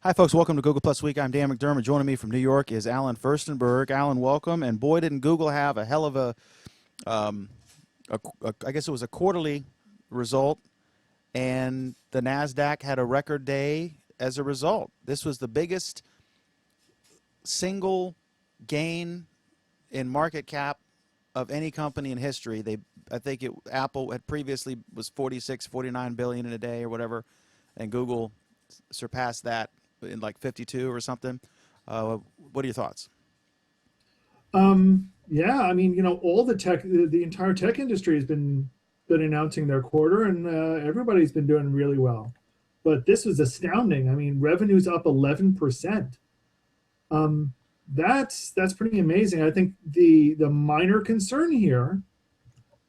Hi, folks. Welcome to Google Plus Week. I'm Dan McDermott. Joining me from New York is Alan Furstenberg. Alan, welcome. And boy, didn't Google have a hell of um, I guess it was a quarterly result, and the NASDAQ had a record day as a result. This was the biggest single gain in market cap of any company in history. I think Apple had previously was 46, 49 billion in a day or whatever, and Google surpassed that in like 52 or something. What are your thoughts? Yeah, I mean, all the tech, the entire tech industry has been announcing their quarter, and everybody's been doing really well. But this was astounding. I mean, revenue's up 11%. Um, that's pretty amazing. I think the minor concern here,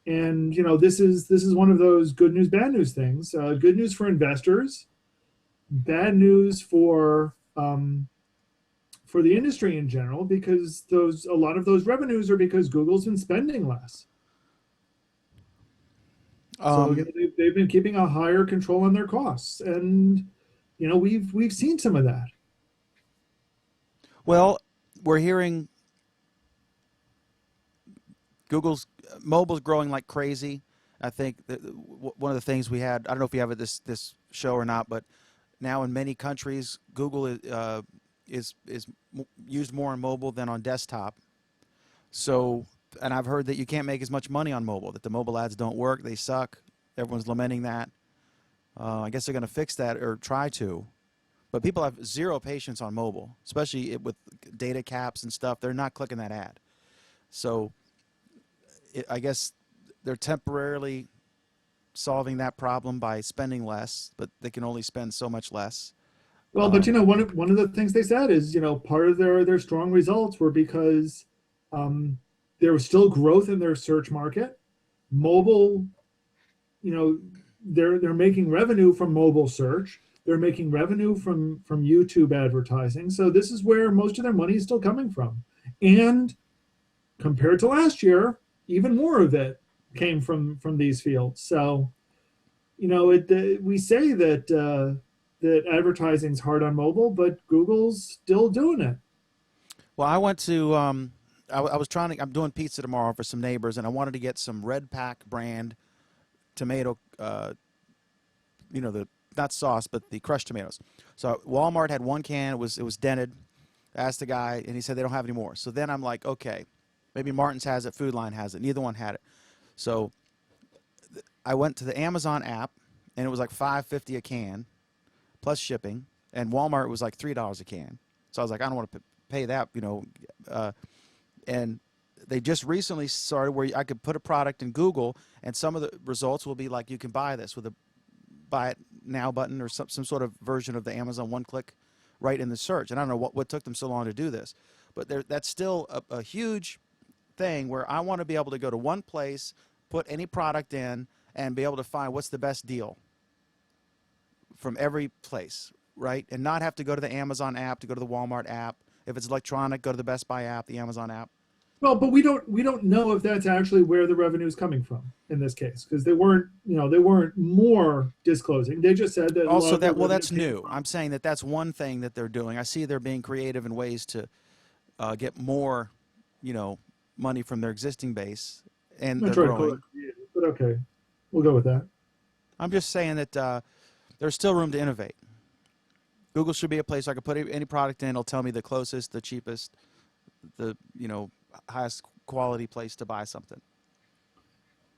and this is one of those good news, bad news things. Good news for investors, bad news for the industry in general, because those a lot of those revenues are because Google's been spending less. So Um, they've been keeping a higher control on their costs, and we've seen some of that. well, we're hearing Google's mobile's growing like crazy. I think one of the things we had, I don't know if you have it this show or not, but now in many countries, Google is used more on mobile than on desktop. So, and I've heard that you can't make as much money on mobile, that the mobile ads don't work, they suck. Everyone's lamenting that. I guess they're going to fix that or try to. But people have zero patience on mobile, especially with data caps and stuff. They're not clicking that ad. So I guess they're temporarily solving that problem by spending less, but they can only spend so much less. Well, but Um, one of the things they said is, part of their strong results were because um, there was still growth in their search market. Mobile, you know, they're making revenue from mobile search. They're making revenue from YouTube advertising. So this is where most of their money is still coming from. And compared to last year, even more of it came from these fields. So we say that advertising's hard on mobile, but Google's still doing it. well, I went to, I was trying to, I'm doing pizza tomorrow for some neighbors, and I wanted to get some Red Pack brand tomato, the not sauce, but the crushed tomatoes. So Walmart had one can. It was dented. I asked the guy, and he said they don't have any more. So then I'm like, okay, maybe Martin's has it, Food Line has it. Neither one had it. So I went to the Amazon app, and it was like $5.50 a can plus shipping, and Walmart was like $3 a can. So I was like, I don't want to pay that. Uh, and they just recently started where I could put a product in Google, and some of the results will be like you can buy this with a buy it now button or some sort of version of the Amazon one click right in the search. And I don't know what took them so long to do this, but that's still a huge thing where I want to be able to go to one place, put any product in, and be able to find what's the best deal from every place, right? And not have to go to the Amazon app, to go to the Walmart app. If it's electronic, go to the Best Buy app, the Amazon app. Well, but we don't know if that's actually where the revenue is coming from in this case, because they weren't more disclosing. They just said that a lot Also, of their well, revenue that's came new. from. I'm saying that that's one thing that they're doing. I see they're being creative in ways to get more, you know, money from their existing base, and I'm not they're trying to call it growing. creative, but okay, we'll go with that. I'm just saying that there's still room to innovate. Google should be a place I could put any product in. It'll tell me the closest, the cheapest, the highest quality place to buy something.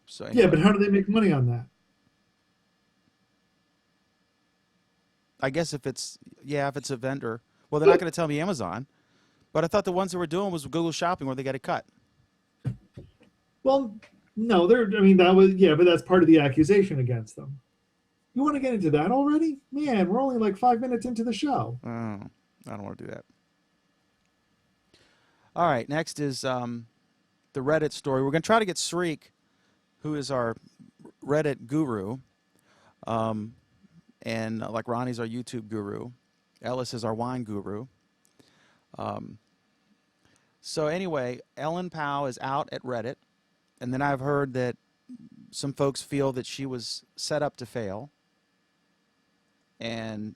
So Yeah, anyway, but how do they make money on that? I guess if it's a vendor, well, they're not But going to tell me Amazon. But I thought the ones that were doing was Google Shopping where they got a cut. well, no, they're. I mean, that was yeah, but that's part of the accusation against them. You want to get into that already? Man, we're only like 5 minutes into the show. Oh, I don't want to do that. All right, next is the Reddit story. We're going to try to get Sreek, who is our Reddit guru, um, and like Ronnie's our YouTube guru. Ellis is our wine guru. Um, so anyway, Ellen Pao is out at Reddit, and then I've heard that some folks feel that she was set up to fail, and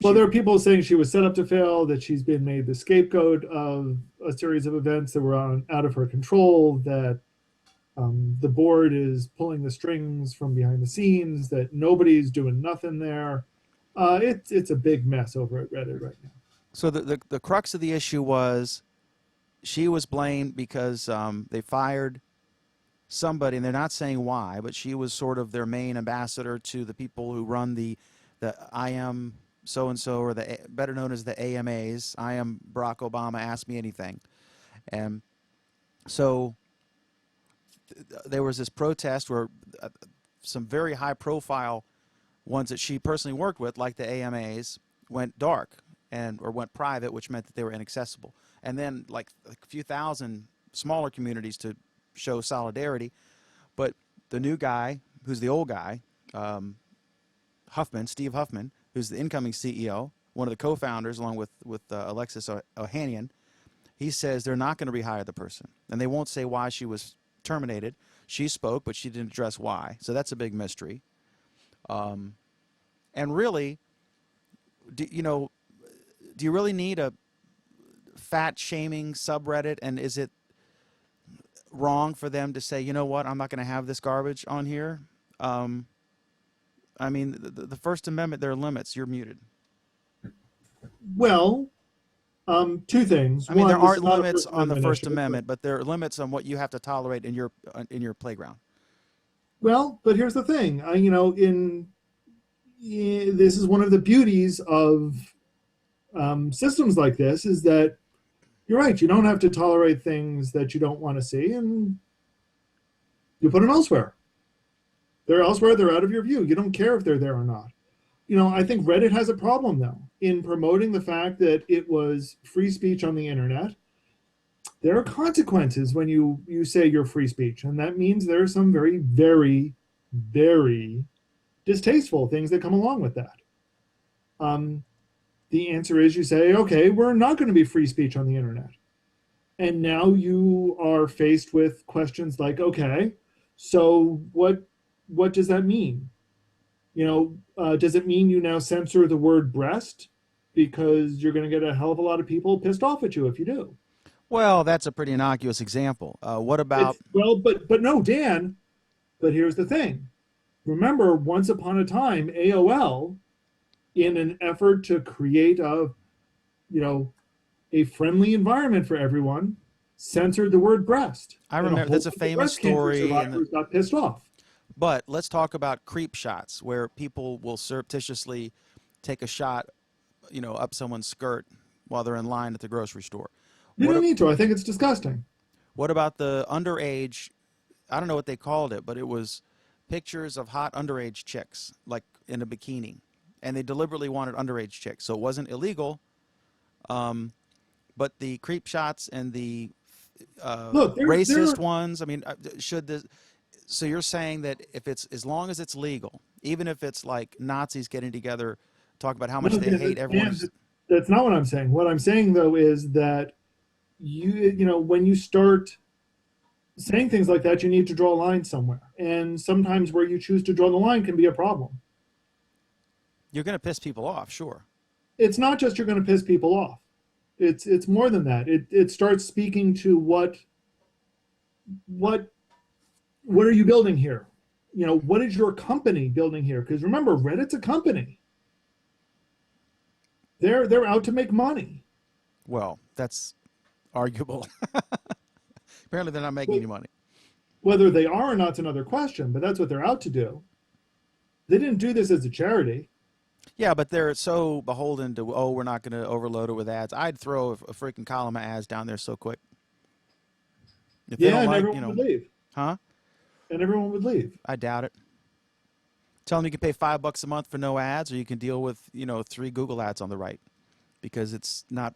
Well, She there are people saying she was set up to fail, that she's been made the scapegoat of a series of events that were out of her control, that the board is pulling the strings from behind the scenes, that nobody's doing nothing there. It's a big mess over at Reddit right now. so the crux of the issue was she was blamed because they fired somebody, and they're not saying why, but she was sort of their main ambassador to the people who run the I am so and so, or the better known as the AMAs. I am Barack Obama. Ask me anything. And so there was this protest where some very high profile ones that she personally worked with, like the AMAs, went dark and or went private, which meant that they were inaccessible. And then like a few thousand smaller communities to show solidarity. But the new guy, who's the old guy, Huffman, Steve Huffman, who's the incoming CEO, one of the co-founders, along with Alexis Ohanian, he says they're not going to rehire the person, and they won't say why she was terminated. She spoke, but she didn't address why. So that's a big mystery. And really, do you really need a fat shaming subreddit? And is it wrong for them to say, you know what, I'm not going to have this garbage on here? I mean, the First Amendment, there are limits. You're muted. Well, two things. I mean, One, there this aren't is not a limits on the First issue, Amendment, but there are limits on what you have to tolerate in your playground. Well, but here's the thing. This is one of the beauties of systems like this, is that you're right. You don't have to tolerate things that you don't want to see, and you put them elsewhere. They're elsewhere. They're out of your view. You don't care if they're there or not. I think Reddit has a problem, though, in promoting the fact that it was free speech on the internet. There are consequences when you say you're free speech, and that means there are some very, very, very distasteful things that come along with that. The answer is you say, okay, we're not going to be free speech on the internet. And now you are faced with questions like, okay, so what does that mean? Does it mean you now censor the word breast? Because you're going to get a hell of a lot of people pissed off at you if you do. Well, that's a pretty innocuous example. What about? But no, Dan. But here's the thing. Remember, once upon a time, AOL, in an effort to create a friendly environment for everyone, censored the word breast. I remember that's a famous story. Survivors got pissed off. But let's talk about creep shots, where people will surreptitiously take a shot, up someone's skirt while they're in line at the grocery store. You don't need to. I think it's disgusting. What about the underage? I don't know what they called it, but it was pictures of hot underage chicks, like in a bikini, and they deliberately wanted underage chicks, so it wasn't illegal. But the creep shots and the racist ones. I mean, should this? So you're saying that if it's, as long as it's legal, even if it's like Nazis getting together, talk about how much they hate everyone. That's not what I'm saying. What I'm saying, though, is that when you start saying things like that, you need to draw a line somewhere. And sometimes where you choose to draw the line can be a problem. You're going to piss people off, sure. It's not just you're going to piss people off. It's more than that. It starts speaking to what are you building here? What is your company building here? Because remember, Reddit's a company. They're out to make money. Well, that's arguable. Apparently they're not making any money. Whether they are or not's another question, but that's what they're out to do. They didn't do this as a charity. Yeah, but they're so beholden to, we're not going to overload it with ads. I'd throw a freaking column of ads down there so quick. If they don't and like, everyone would leave. Huh? And everyone would leave. I doubt it. Tell them you can pay $5 a month for no ads, or you can deal with 3 Google ads on the right, because it's not,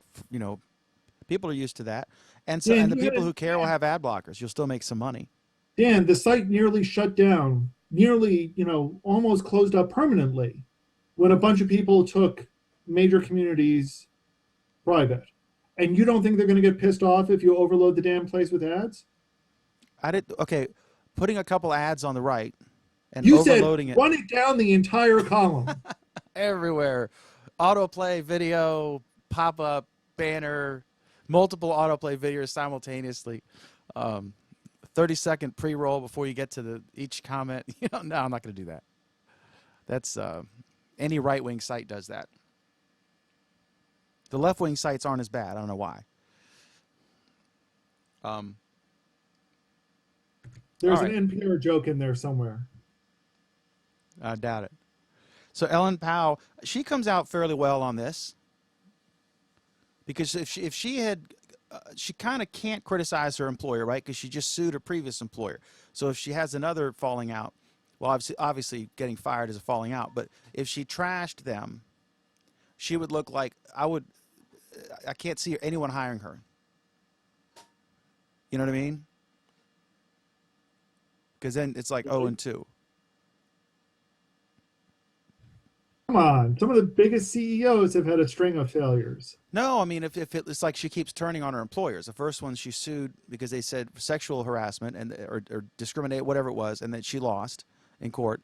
people are used to that, and so, and the people who care will have ad blockers. You'll still make some money. Dan, the site nearly shut down, almost closed up permanently, when a bunch of people took major communities private. And you don't think they're going to get pissed off if you overload the damn place with ads? Okay, putting a couple ads on the right and you overloading said, run it down the entire column. everywhere. autoplay video, pop up, banner, multiple autoplay videos simultaneously. 30-second pre-roll before you get to each comment. No, I'm not going to do that. That's any right-wing site does that. The left-wing sites aren't as bad. I don't know why. There's all right. an NPR joke in there somewhere. I doubt it. So Ellen Powell, she comes out fairly well on this, because if she had, she kind of can't criticize her employer, right? Because she just sued her previous employer. So if she has another falling out, well, obviously getting fired is a falling out. But if she trashed them, she would look like I can't see anyone hiring her. You know what I mean? Because then it's like 0-2. Come on, some of the biggest CEOs have had a string of failures. No, I mean, if it's like she keeps turning on her employers. The first one she sued because they said sexual harassment or discriminate, whatever it was, and then she lost in court.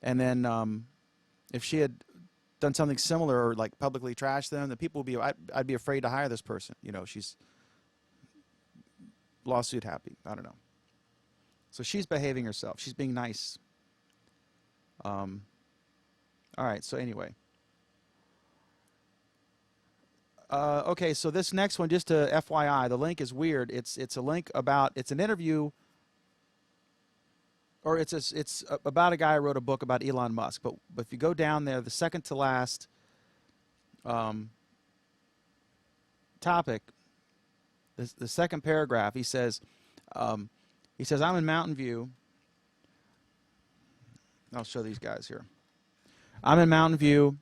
And then if she had done something similar or like publicly trashed them, the people would be, I'd be afraid to hire this person. She's lawsuit happy. I don't know. So she's behaving herself. She's being nice. All right, so anyway. Okay, so this next one, just to FYI, the link is weird. It's a link about, it's an interview, or it's about a guy who wrote a book about Elon Musk. But if you go down there, the second to last topic, the second paragraph, he says, I'm in Mountain View. I'll show these guys here. I'm in Mountain View,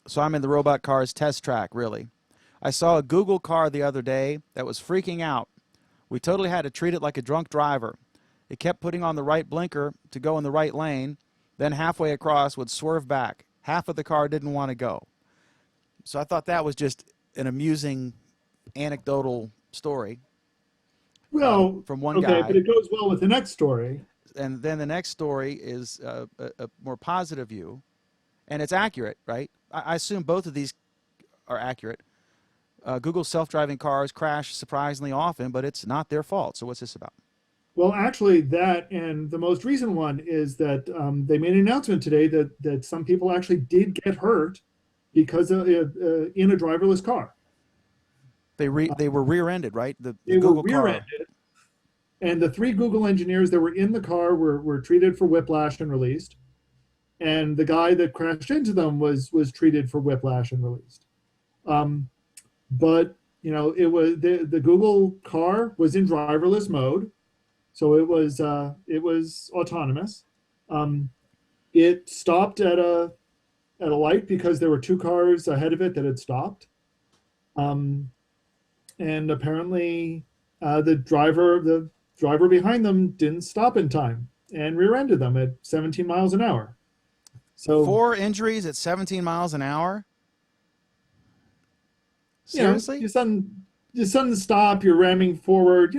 so I'm in the robot car's test track, really. I saw a Google car the other day that was freaking out. We totally had to treat it like a drunk driver. It kept putting on the right blinker to go in the right lane, then halfway across would swerve back. Half of the car didn't want to go. So I thought that was just an amusing anecdotal story. Well, from one okay, guy. but it goes well with the next story. And then the next story is a more positive view. And it's accurate, right? I assume both of these are accurate. Google's self-driving cars crash surprisingly often, but it's not their fault. So what's this about? Well, actually, that and the most recent one is that they made an announcement today that some people actually did get hurt because of in a driverless car. They were rear-ended, right? The They Google were car. rear-ended, and the 3 Google engineers that were in the car were treated for whiplash and released. And the guy that crashed into them was treated for whiplash and released. But it was the Google car was in driverless mode, so it was autonomous. It stopped at a light because there were 2 cars ahead of it that had stopped. And apparently the driver behind them didn't stop in time and rear-ended them at 17 miles an hour. So 4 injuries at 17 miles an hour? Seriously? You sudden stop, you're ramming forward,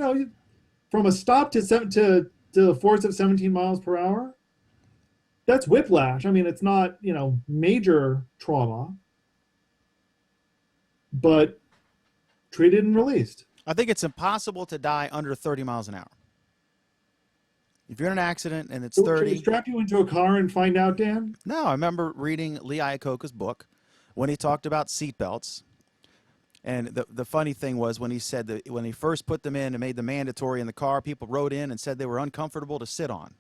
from a stop to a force of 17 miles per hour. That's whiplash. I mean, it's not, major trauma, but treated and released. I think it's impossible to die under 30 miles an hour. If you're in an accident and it's Should 30. we strap you into a car and find out, Dan? No, I remember reading Lee Iacocca's book when he talked about seatbelts. And the funny thing was when he said that when he first put them in and made them mandatory in the car, people wrote in and said they were uncomfortable to sit on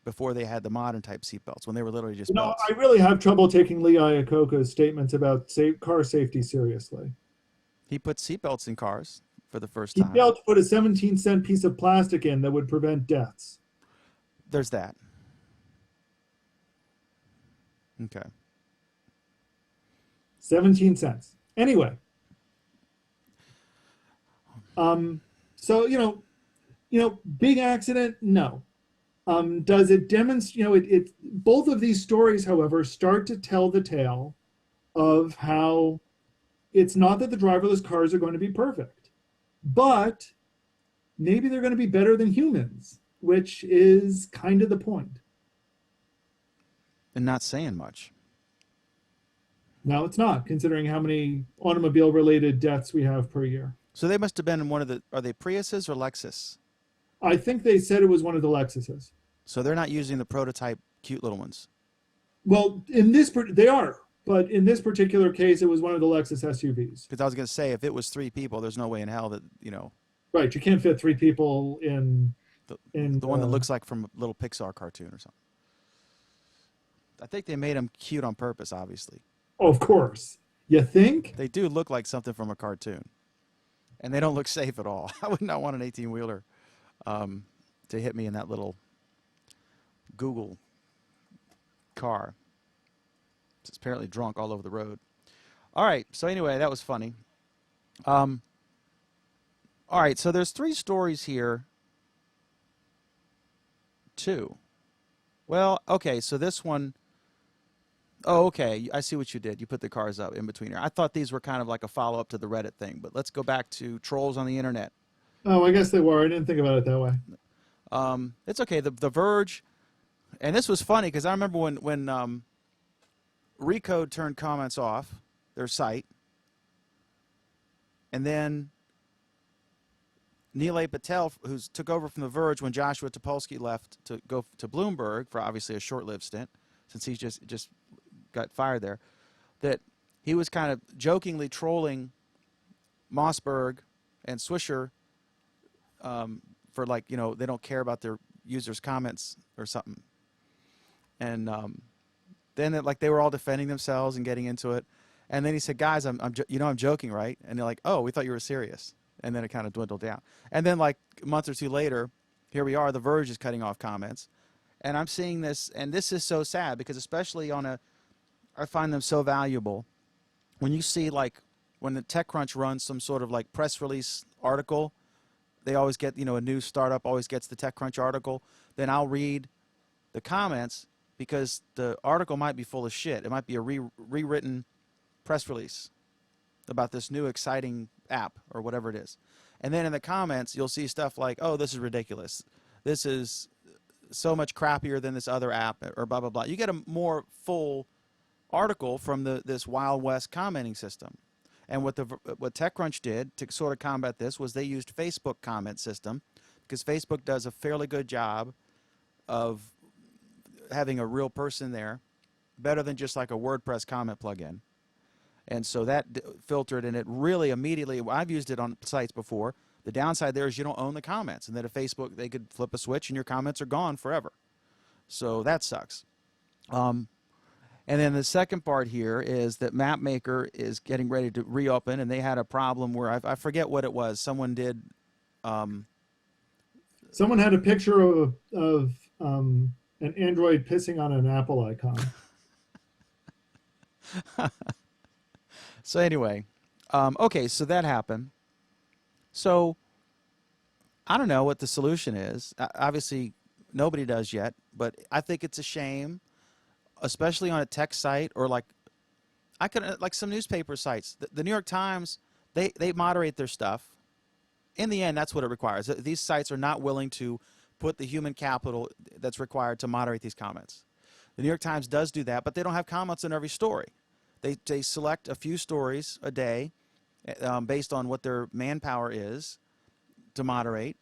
before they had the modern type seatbelts, when they were literally just belts. I really have trouble taking Lee Iacocca's statements about car safety seriously. He put seatbelts in cars for the first He time. failed to put a 17-cent piece of plastic in that would prevent deaths. There's that. Okay. 17 cents. Anyway. So, big accident? No. Does it demonstrate, both of these stories, however, start to tell the tale of how it's not that the driverless cars are going to be perfect, but maybe they're going to be better than humans, which is kind of the point. And not saying much. No, it's not, considering how many automobile-related deaths we have per year. So they must have been in one of the. Are they Priuses or Lexus? I think they said it was one of the Lexuses. So they're not using the prototype cute little ones. Well, they are, but in this particular case, it was one of the Lexus SUVs. Because I was going to say, if it was three people, there's no way in hell that Right, you can't fit three people in the in. the one that looks like from a little Pixar cartoon or something. I think they made them cute on purpose. Obviously, Oh, of course, you think? they do look like something from a cartoon, and they don't look safe at all. I would not want an 18-wheeler to hit me in that little Google car. It's apparently drunk all over the road. All right. So anyway, that was funny. All right. So there's three stories here. Two. Well, okay. So this one. Oh, okay. I see what you did. You put the cars up in between here. I thought these were kind of like a follow up to the Reddit thing, but let's go back to trolls on the internet. Oh, I guess they were. I didn't think about it that way. It's okay. The Verge, and this was funny because I remember when Recode turned comments off their site, and then Nilay Patel, who's took over from The Verge when Joshua Topolsky left to go to Bloomberg for obviously a short-lived stint, since he's just got fired there, that he was kind of jokingly trolling Mossberg and Swisher for they don't care about their users' comments or something, and then they were all defending themselves and getting into it, and then he said, "Guys, I'm joking, right?" And they're like, "Oh, we thought you were serious." And then it kind of dwindled down. And then like a month or two later, here we are. The Verge is cutting off comments, and I'm seeing this, and this is so sad because especially I find them so valuable. When you see when the TechCrunch runs some sort of press release article, they always get a new startup always gets the TechCrunch article. Then I'll read the comments because the article might be full of shit. It might be a rewritten press release about this new exciting app or whatever it is. And then in the comments, you'll see stuff like, "Oh, this is ridiculous. This is so much crappier than this other app," or blah, blah, blah. You get a more full article from this Wild West commenting system. And what TechCrunch did to sort of combat this was they used Facebook comment system, because Facebook does a fairly good job of having a real person there, better than just like a WordPress comment plugin. And so that filtered, and it really immediately, I've used it on sites before. The downside there is you don't own the comments, and that at Facebook they could flip a switch and your comments are gone forever. So that sucks. And then the second part here is that MapMaker is getting ready to reopen, and they had a problem where I forget what it was. Someone did. Someone had a picture of an Android pissing on an Apple icon. So anyway, okay, so that happened. So I don't know what the solution is. Obviously, nobody does yet, but I think it's a shame, especially on a tech site or like some newspaper sites. The New York Times, they moderate their stuff. In the end, that's what it requires. These sites are not willing to put the human capital that's required to moderate these comments. The New York Times does do that, but they don't have comments on every story. They select a few stories a day based on what their manpower is to moderate,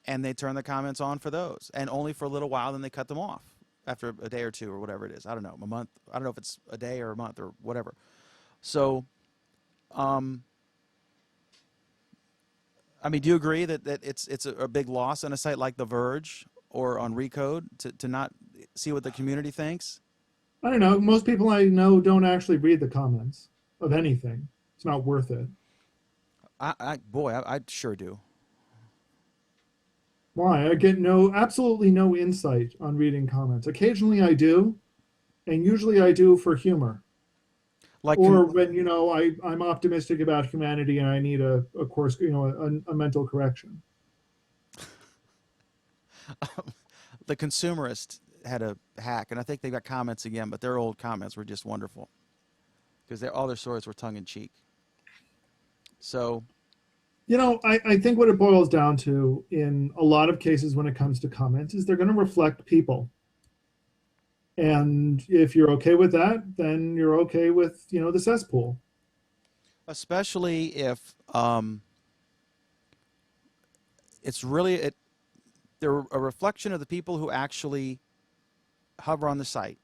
and they turn the comments on for those, and only for a little while, then they cut them off after a day or two or whatever it is. I don't know, a month. I don't know if it's a day or a month or whatever. So, I mean, do you agree that it's a big loss on a site like The Verge or on Recode to not see what the community thinks? I don't know. Most people I know don't actually read the comments of anything. It's not worth it. I sure do. Why? I get absolutely no insight on reading comments. Occasionally I do, and usually I do for humor. Or when, I'm optimistic about humanity and I need a course, a mental correction. The Consumerist had a hack, and I think they got comments again, but their old comments were just wonderful because all their stories were tongue in cheek. So, I think what it boils down to in a lot of cases when it comes to comments is they're going to reflect people. And if you're okay with that, then you're okay with, the cesspool. Especially if it's really they're a reflection of the people who actually hover on the site.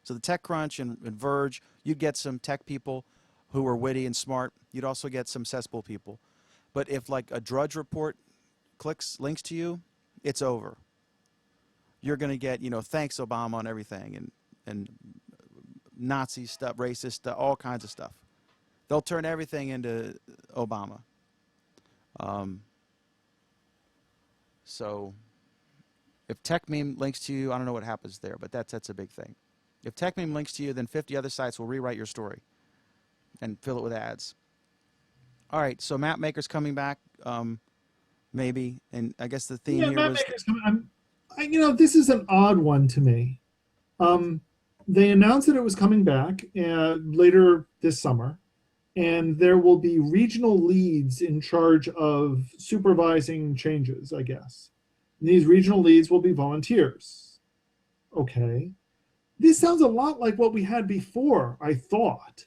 So the TechCrunch and Verge, you'd get some tech people who are witty and smart. You'd also get some cesspool people. But if like a Drudge Report links to you, it's over. You're going to get, thanks Obama on everything and Nazi stuff, racist stuff, all kinds of stuff. They'll turn everything into Obama. Um, so if TechMeme links to you, I don't know what happens there, but that's a big thing. If TechMeme links to you, then 50 other sites will rewrite your story and fill it with ads. All right, so Mapmaker's coming back, maybe, and I guess the theme Yeah, here map was makers coming. This is an odd one to me. They announced that it was coming back later this summer, and there will be regional leads in charge of supervising changes, I guess. And these regional leads will be volunteers. Okay. This sounds a lot like what we had before, I thought.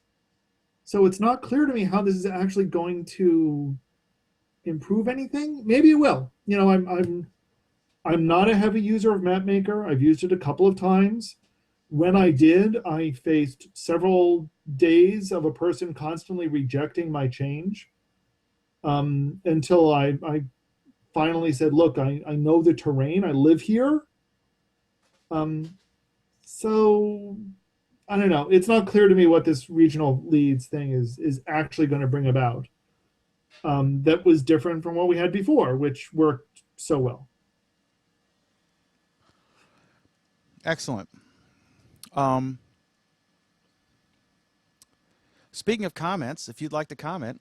So it's not clear to me how this is actually going to improve anything. Maybe it will. I'm not a heavy user of MapMaker. I've used it a couple of times. When I did, I faced several days of a person constantly rejecting my change until I finally said, look, I know the terrain. I live here. So I don't know. It's not clear to me what this regional leads thing is actually going to bring about. That was different from what we had before, which worked so well. excellent. Speaking of comments, if you'd like to comment,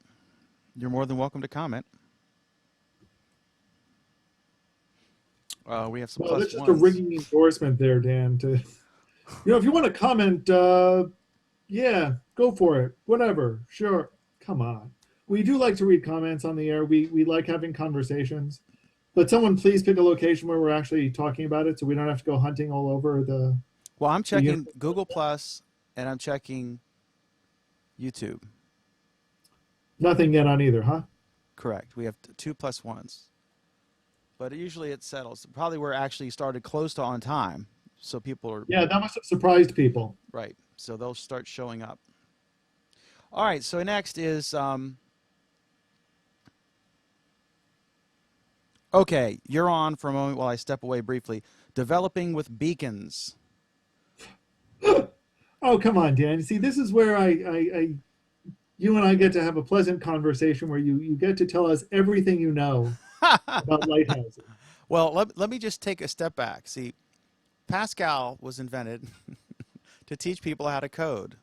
you're more than welcome to comment. We have some Well, plus that's just a ones. ringing endorsement there, Dan. If you want to comment, yeah, go for it. Whatever, sure. Come on. We do like to read comments on the air. We like having conversations. But someone please pick a location where we're actually talking about it, so we don't have to go hunting all over the. Well, I'm checking Google Plus and I'm checking YouTube. Nothing yet on either, huh? Correct. We have two plus ones. But usually it settles. Probably we're actually started close to on time. So people are. Yeah, that must have surprised people. Right. So they'll start showing up. All right. So next is. Okay. You're on for a moment while I step away briefly. Developing with beacons. Oh, come on, Dan. See, this is where you and I get to have a pleasant conversation where you get to tell us everything you know about lighthouses. Well, let me just take a step back. See, Pascal was invented to teach people how to code.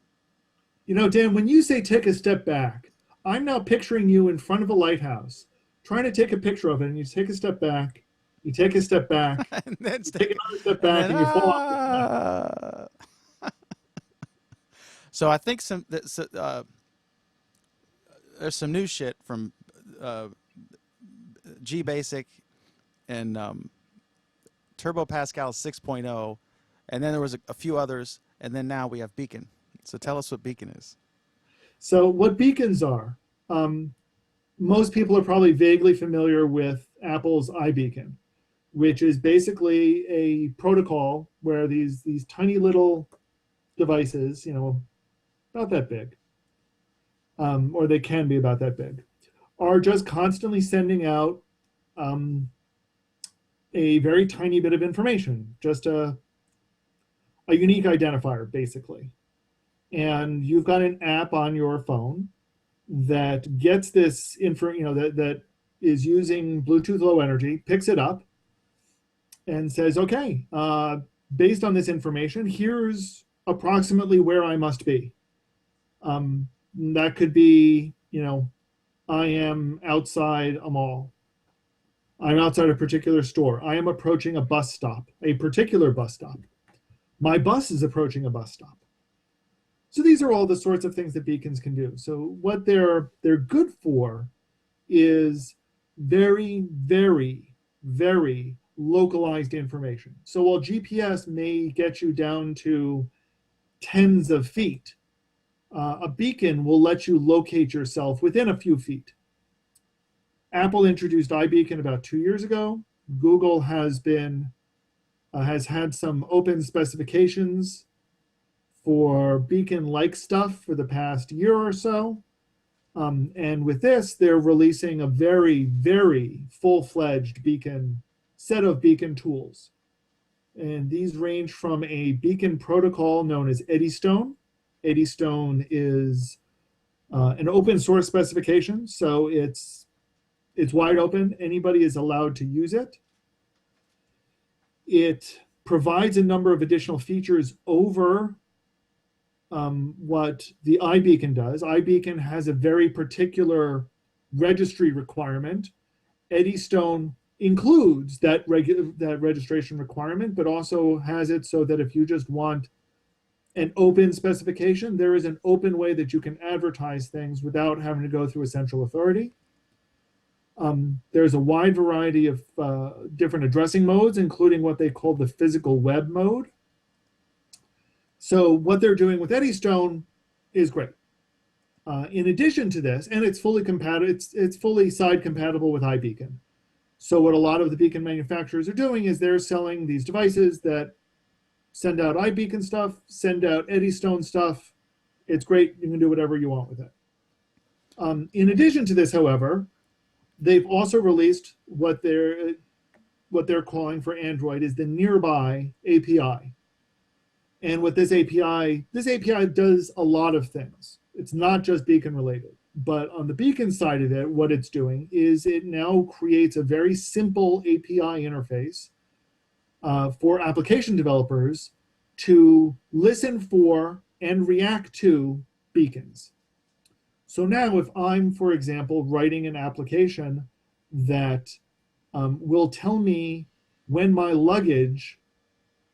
Dan, when you say take a step back, I'm now picturing you in front of a lighthouse, trying to take a picture of it, and you take a step back, you take a step back, and then you take another step back, and you fall off. So I think there's some new shit from GBasic and Turbo Pascal 6.0, and then there was a few others, and then now we have Beacon. So tell us what Beacon is. So what beacons are, most people are probably vaguely familiar with Apple's iBeacon, which is basically a protocol where these tiny little devices, about that big, or they can be about that big, are just constantly sending out a very tiny bit of information, just a unique identifier, basically. And you've got an app on your phone that gets this info, that is using Bluetooth Low Energy, picks it up, and says, okay, based on this information, here's approximately where I must be. That could be, I am outside a mall. I'm outside a particular store. I am approaching a bus stop, a particular bus stop. My bus is approaching a bus stop. So these are all the sorts of things that beacons can do. So what they're good for is very, very, very localized information. So while GPS may get you down to tens of feet, a beacon will let you locate yourself within a few feet. Apple introduced iBeacon about 2 years ago. Google has had some open specifications for beacon-like stuff for the past year or so. And with this, they're releasing a very, very full-fledged set of beacon tools. And these range from a beacon protocol known as Eddystone. Eddystone is an open source specification, so it's wide open. Anybody is allowed to use it. It provides a number of additional features over what the iBeacon does. iBeacon has a very particular registry requirement. Eddystone includes that registration requirement, but also has it so that if you just want an open specification, there is an open way that you can advertise things without having to go through a central authority. There's a wide variety of different addressing modes, including what they call the physical web mode. So what they're doing with Eddystone is great. In addition to this, and it's fully compatible, it's fully side compatible with iBeacon. So what a lot of the beacon manufacturers are doing is they're selling these devices that send out iBeacon stuff, send out Eddystone stuff. It's great. You can do whatever you want with it. In addition to this, however, they've also released what they're calling for Android is the Nearby API. And with this API does a lot of things. It's not just beacon related. But on the beacon side of it, what it's doing is it now creates a very simple API interface for application developers to listen for and react to beacons. So now if I'm, for example, writing an application that will tell me when my luggage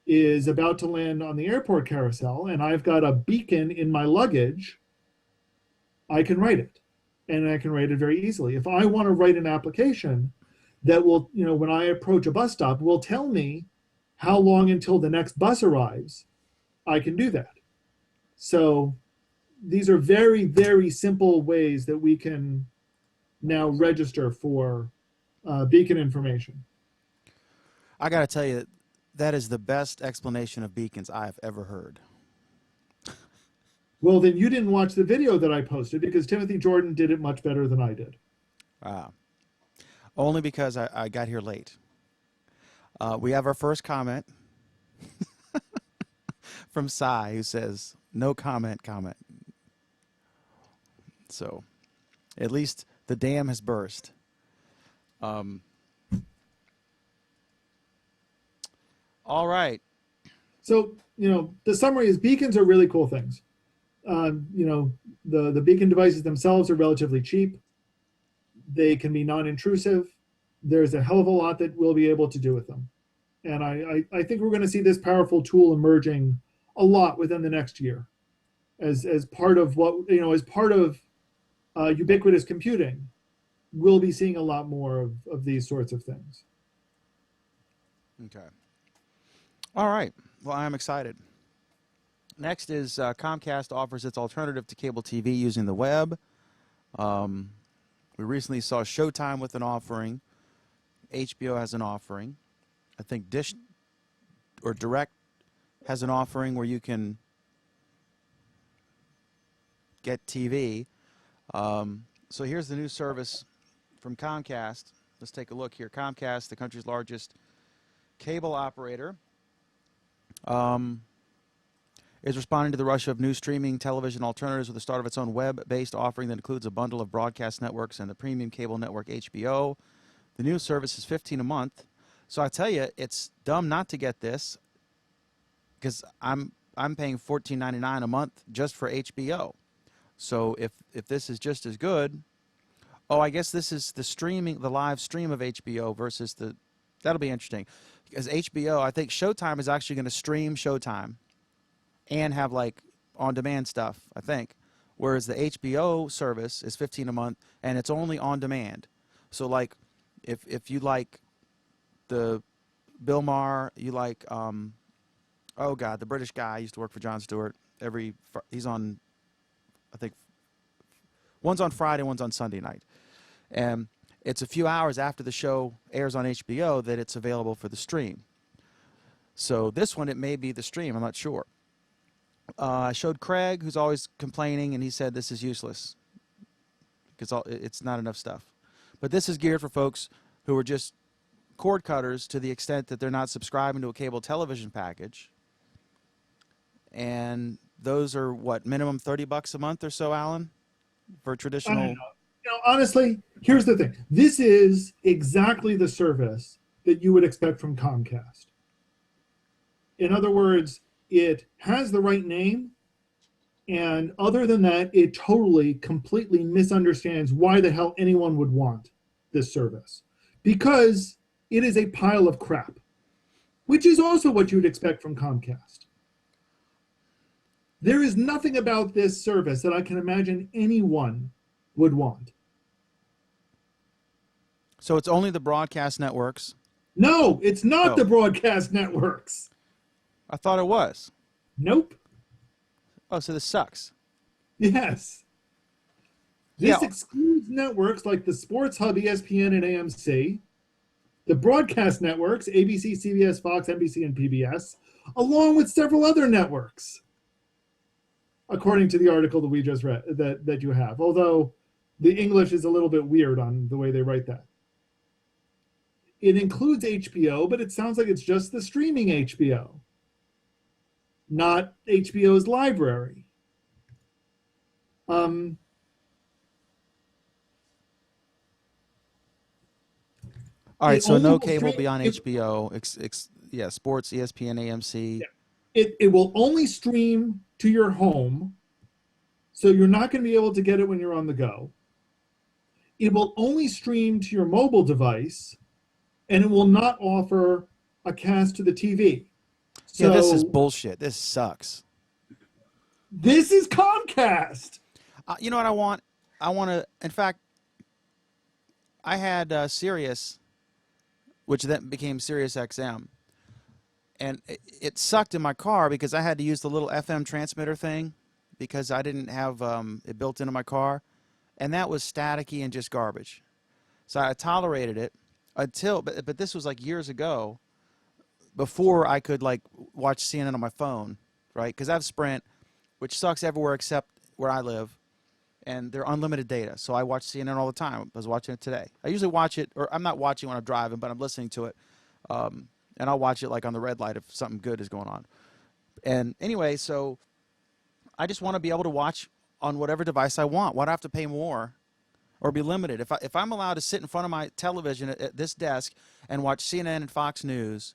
is about to land on the airport carousel and I've got a beacon in my luggage, I can write it. And I can write it very easily. If I want to write an application that will, when I approach a bus stop, will tell me how long until the next bus arrives, I can do that. So these are very, very simple ways that we can now register for beacon information. I got to tell you, that is the best explanation of beacons I've ever heard. Well, then you didn't watch the video that I posted because Timothy Jordan did it much better than I did. Only because I got here late. We have our first comment from Sai, who says, no comment. So at least the dam has burst. All right. So, the summary is beacons are really cool things. The beacon devices themselves are relatively cheap. They can be non-intrusive. There's a hell of a lot that we'll be able to do with them. And I think we're going to see this powerful tool emerging a lot within the next year as part of as part of ubiquitous computing. We'll be seeing a lot more of these sorts of things. Okay. All right. Well, I'm excited. Next is Comcast offers its alternative to cable TV using the web. We recently saw Showtime with an offering. HBO has an offering. I think Dish or Direct has an offering where you can get TV. So here's the new service from Comcast. Let's take a look here. Comcast, the country's largest cable operator, is responding to the rush of new streaming television alternatives with the start of its own web-based offering that includes a bundle of broadcast networks and the premium cable network HBO. The new service is $15 a month. So I tell you, it's dumb not to get this because I'm paying $14.99 a month just for HBO. So if this is just as good, I guess this is the live stream of HBO versus that'll be interesting because HBO, I think Showtime is actually going to stream Showtime and have like on-demand stuff, I think. Whereas the HBO service is $15 a month and it's only on demand. So like if you like the Bill Maher. You like, oh God, the British guy used to work for Jon Stewart. He's on, I think, one's on Friday, one's on Sunday night. And it's a few hours after the show airs on HBO that it's available for the stream. So this one, it may be the stream. I'm not sure. I showed Craig, who's always complaining, and he said this is useless because it's not enough stuff. But this is geared for folks who are just cord cutters to the extent that they're not subscribing to a cable television package. And those are what, minimum $30 a month or so, Alan, for I traditional. don't know. Honestly, here's the thing. This is exactly the service that you would expect from Comcast. In other words, it has the right name, and other than that, it totally, completely misunderstands why the hell anyone would want this service. Because it is a pile of crap, which is also what you'd expect from Comcast. There is nothing about this service that I can imagine anyone would want. So it's only the broadcast networks. No, it's not No. the broadcast networks. I thought it was. Nope. Oh, so this sucks. Yes. This Yeah. excludes networks like the Sports Hub, ESPN, and AMC, the broadcast networks, ABC, CBS, Fox, NBC, and PBS, along with several other networks, according to the article that we just read, that you have. Although the English is a little bit weird on the way they write that. It includes HBO, but it sounds like it's just the streaming HBO, not HBO's library. All right, It so only no will cable stream- beyond it- HBO. Yeah, sports, ESPN, AMC. Yeah. It will only stream to your home, so you're not going to be able to get it when you're on the go. It will only stream to your mobile device, and it will not offer a cast to the TV. So Yeah, this is bullshit. This sucks. this is Comcast. You know what I want? I want to. In fact, I had Sirius, which then became Sirius XM, and it sucked in my car because I had to use the little FM transmitter thing because I didn't have it built into my car, and that was staticky and just garbage. So I tolerated it until, but this was like years ago, before I could like watch CNN on my phone, right? Because I have Sprint, which sucks everywhere except where I live, and they're unlimited data. So I watch CNN all the time. I was watching it today. I usually watch it, or I'm not watching when I'm driving, but I'm listening to it, and I'll watch it like on the red light if something good is going on. And anyway, so I just want to be able to watch on whatever device I want. Why do I have to pay more or be limited? If I'm allowed to sit in front of my television at this desk and watch CNN and Fox News,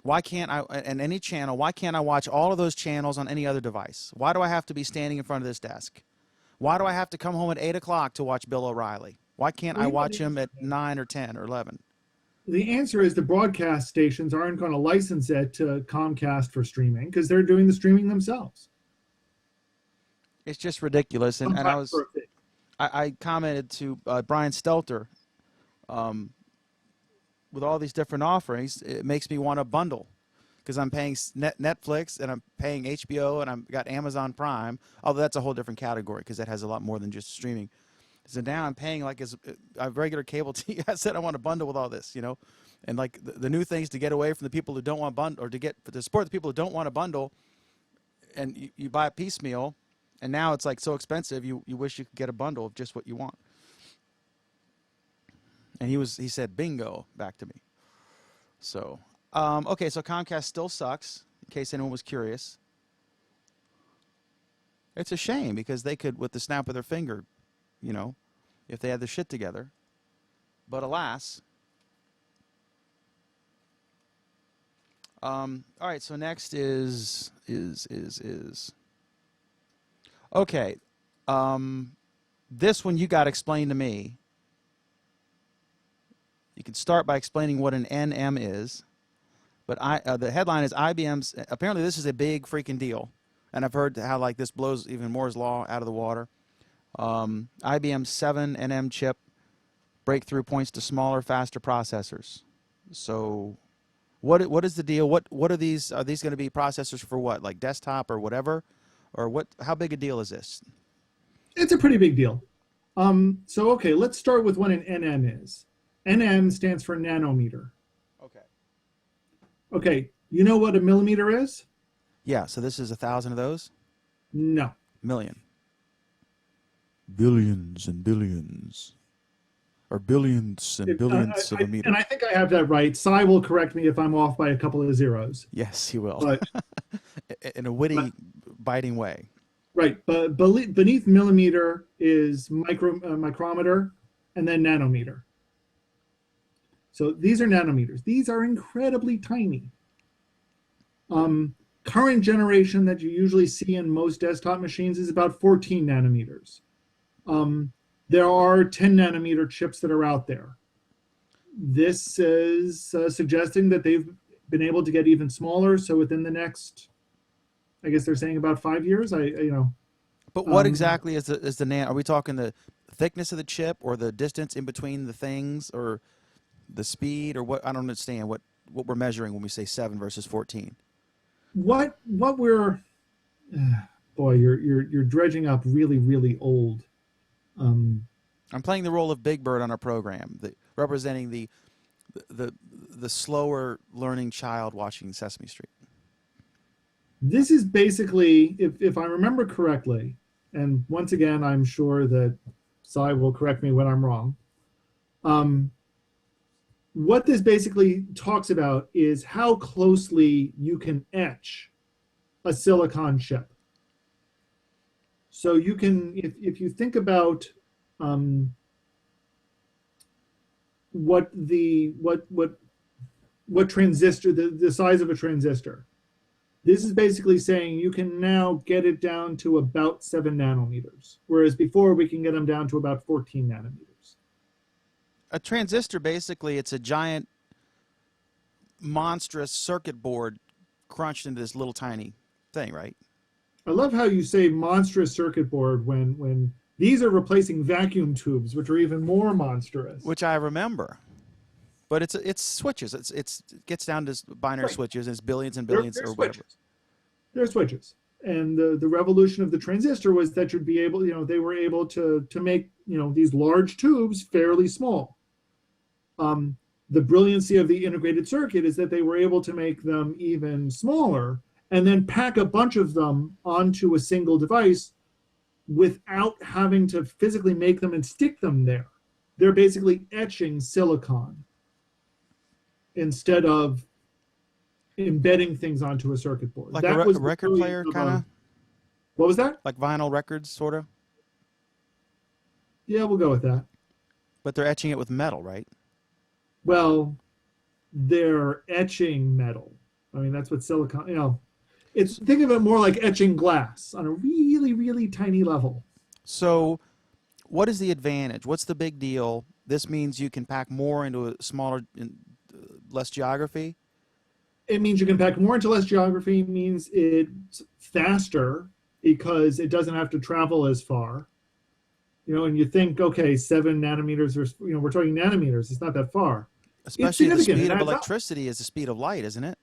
why can't I, and any channel, why can't I watch all of those channels on any other device? Why do I have to be standing in front of this desk? Why do I have to come home at 8 o'clock to watch Bill O'Reilly? Why can't I watch him at 9 or 10 or 11? The answer is the broadcast stations aren't going to license it to Comcast for streaming because they're doing the streaming themselves. It's just ridiculous. And I was, I commented to Brian Stelter, with all these different offerings, it makes me want to bundle because I'm paying Netflix and I'm paying HBO and I've got Amazon Prime, although that's a whole different category because that has a lot more than just streaming. So now I'm paying like as a regular cable TV. I said I want to bundle with all this, you know, and like the new things to get away from the people who don't want to bundle, or to support the people who don't want to bundle, and you buy a piecemeal, and now it's like so expensive you wish you could get a bundle of just what you want. And he said bingo back to me. So okay, so Comcast still sucks, in case anyone was curious. It's a shame because they could, with the snap of their finger, you know, if they had their shit together. But alas. All right, so next is okay. This one you got explained to me. You can start by explaining what an NM is, but the headline is IBM's. Apparently, this is a big freaking deal, and I've heard how like this blows even Moore's law out of the water. IBM's 7nm chip breakthrough points to smaller, faster processors. So what is the deal? What are these? Are these going to be processors for what? Like desktop or whatever? Or what? How big a deal is this? It's a pretty big deal. So okay, let's start with what an NM is. NM stands for nanometer. Okay. Okay, you know what a millimeter is? Yeah. So this is 1,000 of those. No. Million. Billions and billions, or billions and billions of a meter. And I think I have that right. Cy will correct me if I'm off by a couple of zeros. Yes, he will. But, In a but witty, biting way. right, but beneath millimeter is micrometer, and then nanometer. So these are nanometers. These are incredibly tiny. Current generation that you usually see in most desktop machines is about 14 nanometers. There are 10 nanometer chips that are out there. This is suggesting that they've been able to get even smaller. So within the next, I guess they're saying about 5 years. But what exactly is the nan? Are we talking the thickness of the chip, or the distance in between the things, or the speed, or what? I don't understand what we're measuring when we say 7 versus 14. what we're boy, you're dredging up really old. I'm playing the role of Big Bird on our program, representing the slower learning child watching Sesame Street. This is basically, if I remember correctly, and once again, I'm sure that Cy will correct me when I'm wrong. What this basically talks about is how closely you can etch a silicon chip. So you can, if you think about what transistor, the size of a transistor. This is basically saying you can now get it down to about 7 nanometers, whereas before we can get them down to about 14 nanometers. A transistor, basically, it's a giant, monstrous circuit board crunched into this little tiny thing, right? I love how you say monstrous circuit board when these are replacing vacuum tubes, which are even more monstrous. Which I remember. But it's switches. It gets down to binary Right. switches, and it's billions and billions They're or whatever. switches. They're switches. And the revolution of the transistor was that you'd be able, they were able to make, these large tubes fairly small. The brilliancy of the integrated circuit is that they were able to make them even smaller and then pack a bunch of them onto a single device without having to physically make them and stick them there. They're basically etching silicon instead of embedding things onto a circuit board. Like that a was record player, kind of? What was that? Like vinyl records, sort of? Yeah, we'll go with that. But they're etching it with metal, right? Well, they're etching metal. I mean, that's what silicon, it's, think of it more like etching glass on a really tiny level. So what is the advantage? What's the big deal? This means you can pack more into a smaller, less geography? It means you can pack more into less geography. It means it's faster because it doesn't have to travel as far. And you think, okay, 7 nanometers, or, we're talking nanometers. It's not that far. Especially the speed of electricity is the speed of light, isn't it?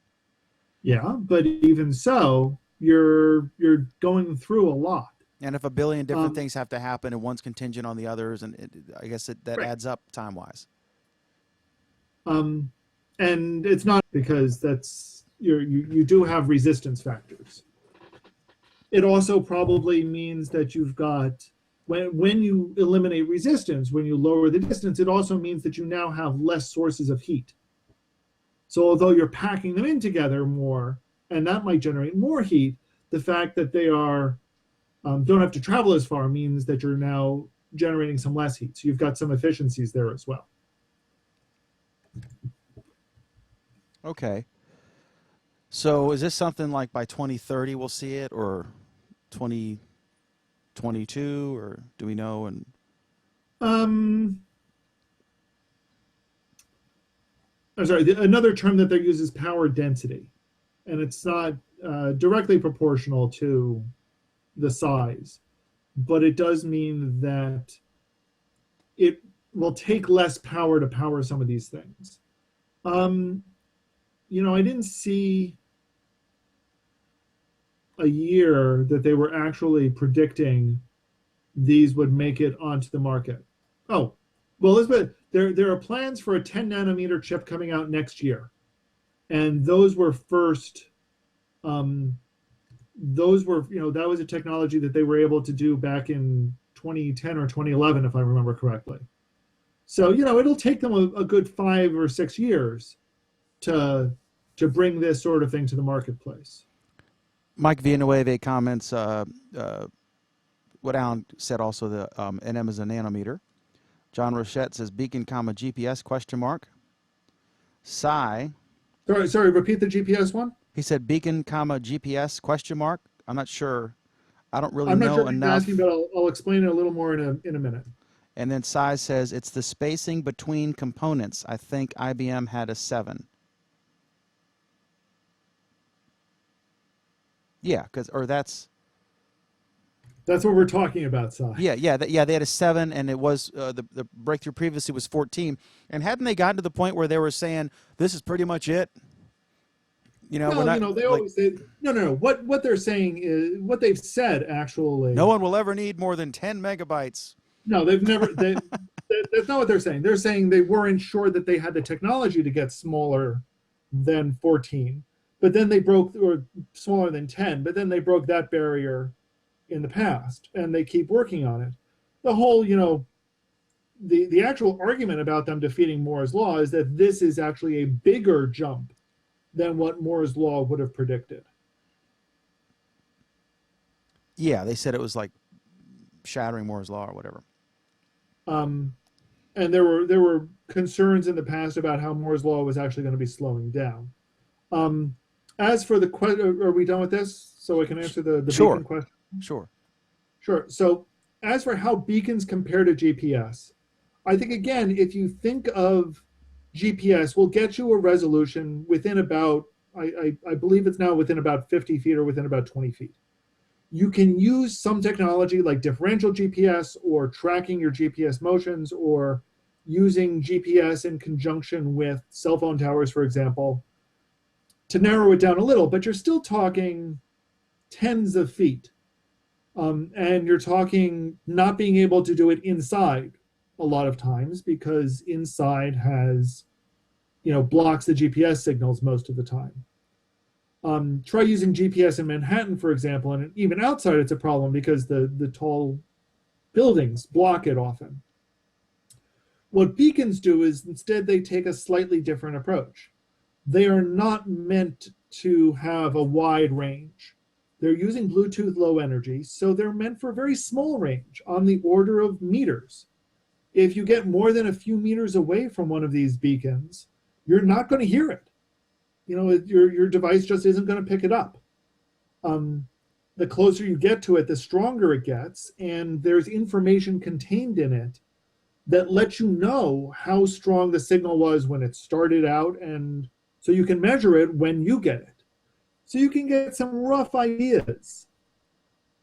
Yeah, but even so, you're going through a lot. And if a billion different things have to happen and one's contingent on the others, and I guess that right. adds up time-wise. And it's not because you do have resistance factors. It also probably means that you've got, when you eliminate resistance, when you lower the distance, it also means that you now have less sources of heat. So although you're packing them in together more, and that might generate more heat, the fact that they are don't have to travel as far means that you're now generating some less heat. So you've got some efficiencies there as well. Okay. So is this something like by 2030 we'll see it, or 2022, or do we know? And I'm sorry, another term that they use is power density, and it's not directly proportional to the size, but it does mean that it will take less power to power some of these things. Um, I didn't see a year that they were actually predicting these would make it onto the market. Oh, well, Elizabeth, there are plans for a 10 nanometer chip coming out next year, and those were first. Um, those were, that was a technology that they were able to do back in 2010 or 2011, if I remember correctly. So, it'll take them a good 5 or 6 years to bring this sort of thing to the marketplace. Mike Villanueva comments what Alan said also, the NM is a nanometer. John Rochette says beacon, comma, GPS, question mark. Psy. Sorry, repeat the GPS one. He said beacon, comma, GPS, question mark. I'm not sure. I don't really I'm not sure know what you're enough. asking, but I'll explain it a little more in a minute. And then Psy says it's the spacing between components. I think IBM had a 7. Yeah, that's what we're talking about, Si. yeah. They had a 7, and it was the breakthrough previously was 14. And hadn't they gotten to the point where they were saying this is pretty much it? Well, we're not. they always say no. What they're saying is what they've said actually. No one will ever need more than 10 megabytes. No, they've never. That's not what they're saying. They're saying they weren't sure that they had the technology to get smaller than 14, but then they broke, or smaller than 10, but then they broke that barrier in the past, and they keep working on it. The whole, the actual argument about them defeating Moore's law is that this is actually a bigger jump than what Moore's law would have predicted. Yeah, they said it was like shattering Moore's law or whatever. And there were concerns in the past about how Moore's law was actually going to be slowing down. As for the question, are we done with this? So I can answer the Sure. beacon question? Sure. So as for how beacons compare to GPS, I think, again, if you think of GPS, will get you a resolution within about, I believe it's now within about 50 feet or within about 20 feet. You can use some technology like differential GPS or tracking your GPS motions or using GPS in conjunction with cell phone towers, for example, to narrow it down a little, but you're still talking tens of feet. And you're talking not being able to do it inside a lot of times because inside has, blocks the GPS signals most of the time. Try using GPS in Manhattan, for example, and even outside it's a problem because the tall buildings block it often. What beacons do is instead they take a slightly different approach. They are not meant to have a wide range. They're using Bluetooth low energy, so they're meant for a very small range, on the order of meters. If you get more than a few meters away from one of these beacons, you're not going to hear it. Your device just isn't going to pick it up. The closer you get to it, the stronger it gets, and there's information contained in it that lets you know how strong the signal was when it started out, and so you can measure it when you get it. So you can get some rough ideas.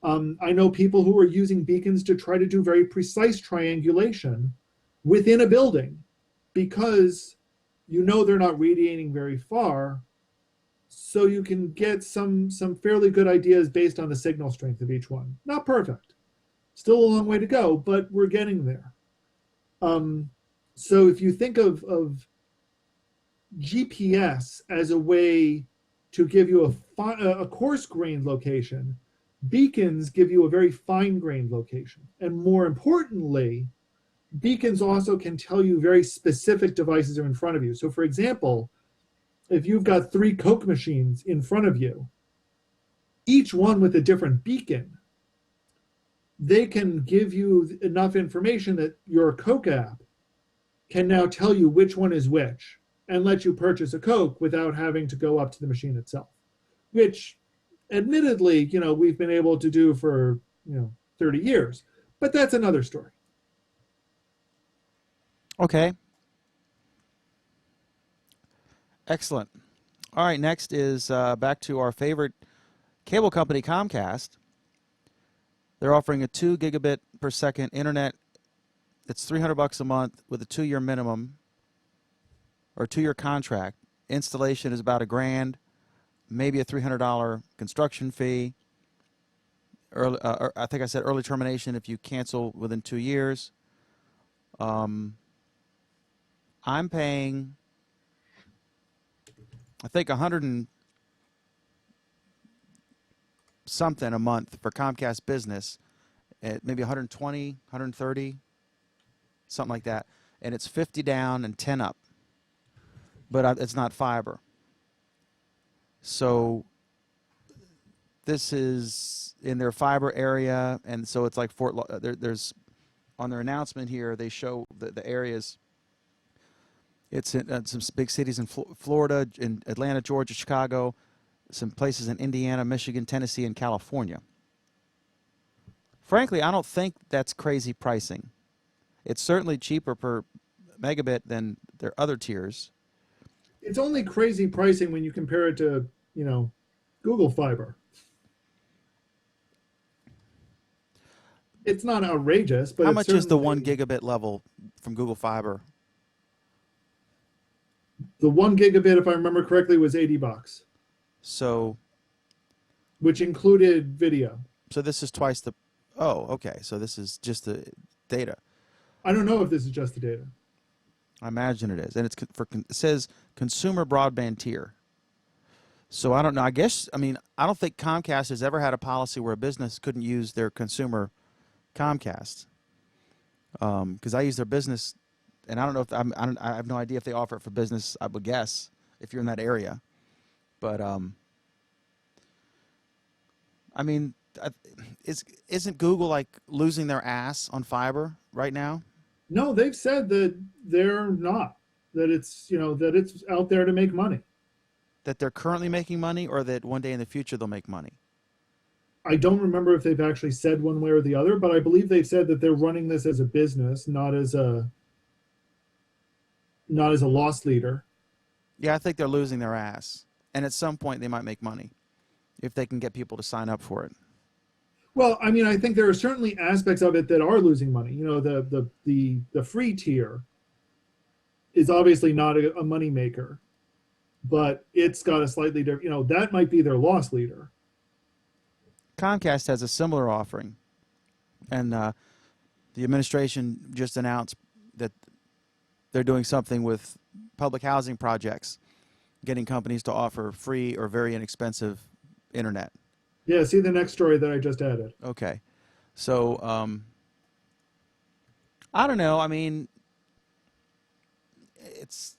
I know people who are using beacons to try to do very precise triangulation within a building because they're not radiating very far, so you can get some fairly good ideas based on the signal strength of each one. Not perfect. Still a long way to go, but we're getting there. So if you think of GPS as a way to give you a coarse-grained location, beacons give you a very fine-grained location. And more importantly, beacons also can tell you very specific devices are in front of you. So for example, if you've got 3 Coke machines in front of you, each one with a different beacon, they can give you enough information that your Coke app can now tell you which one is which and let you purchase a Coke without having to go up to the machine itself, which admittedly, we've been able to do for, 30 years, but that's another story. Okay. Excellent. All right, next is back to our favorite cable company, Comcast. They're offering a 2 gigabit per second internet. It's $300 a month with a 2-year minimum. or 2-year contract. Installation is about $1,000, maybe a $300 construction fee. I think I said early termination if you cancel within 2 years. I'm paying, I think, 100 and something a month for Comcast Business, at maybe 120, 130, something like that, and it's 50 down and 10 up, but it's not fiber. So this is in their fiber area, and so it's like there's on their announcement here they show the areas. It's in some big cities in Florida, in Atlanta, Georgia, Chicago, some places in Indiana, Michigan, Tennessee, and California. Frankly, I don't think that's crazy pricing. It's certainly cheaper per megabit than their other tiers. It's only crazy pricing when you compare it to, Google Fiber. It's not outrageous, but how it's much is the certainly- 1 gigabit level from Google Fiber? The 1 gigabit, if I remember correctly, was $80, So which included video. this is twice the. Oh, okay. So this is just the data. I don't know if this is just the data. I imagine it is, and it says consumer broadband tier. So I don't know. I don't think Comcast has ever had a policy where a business couldn't use their consumer Comcast. Because I use their business, and I don't know if I have no idea if they offer it for business. I would guess if you're in that area, but isn't Google like losing their ass on fiber right now? No, they've said that they're not. That it's that it's out there to make money. That they're currently making money, or that one day in the future they'll make money? I don't remember if they've actually said one way or the other, but I believe they've said that they're running this as a business, not as a loss leader. Yeah, I think they're losing their ass, and at some point they might make money if they can get people to sign up for it. Well, I think there are certainly aspects of it that are losing money. The free tier is obviously not a money maker, but it's got a slightly different. That might be their loss leader. Comcast has a similar offering, and the administration just announced that they're doing something with public housing projects, getting companies to offer free or very inexpensive internet. Yeah, see the next story that I just added. Okay. So, I don't know. It's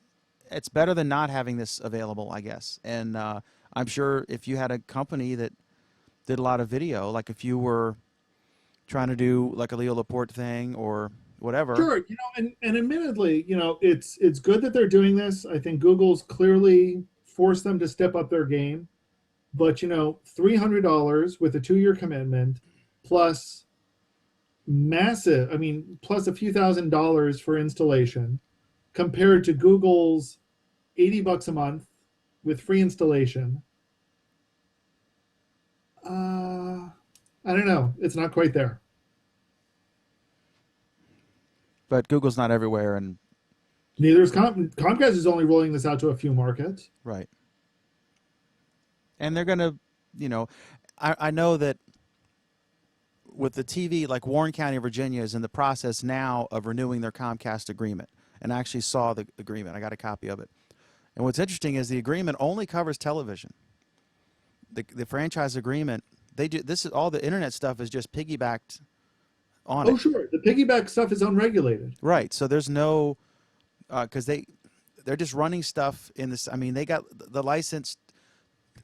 better than not having this available, I guess. And I'm sure if you had a company that did a lot of video, like if you were trying to do like a Leo Laporte thing or whatever. Sure, and admittedly, it's good that they're doing this. I think Google's clearly forced them to step up their game. But $300 with a 2-year commitment, plus massive, plus a few $1,000s for installation, compared to Google's $80 a month with free installation. I don't know. It's not quite there. But Google's not everywhere, and neither is Comcast is only rolling this out to a few markets. Right. And they're going to, I know that with the TV, like Warren County, Virginia is in the process now of renewing their Comcast agreement. And I actually saw the agreement. I got a copy of it. And what's interesting is the agreement only covers television. The franchise agreement, this is all the internet stuff is just piggybacked on it. Oh, sure. The piggyback stuff is unregulated. Right. So there's no, because they're just running stuff in this. They got the license.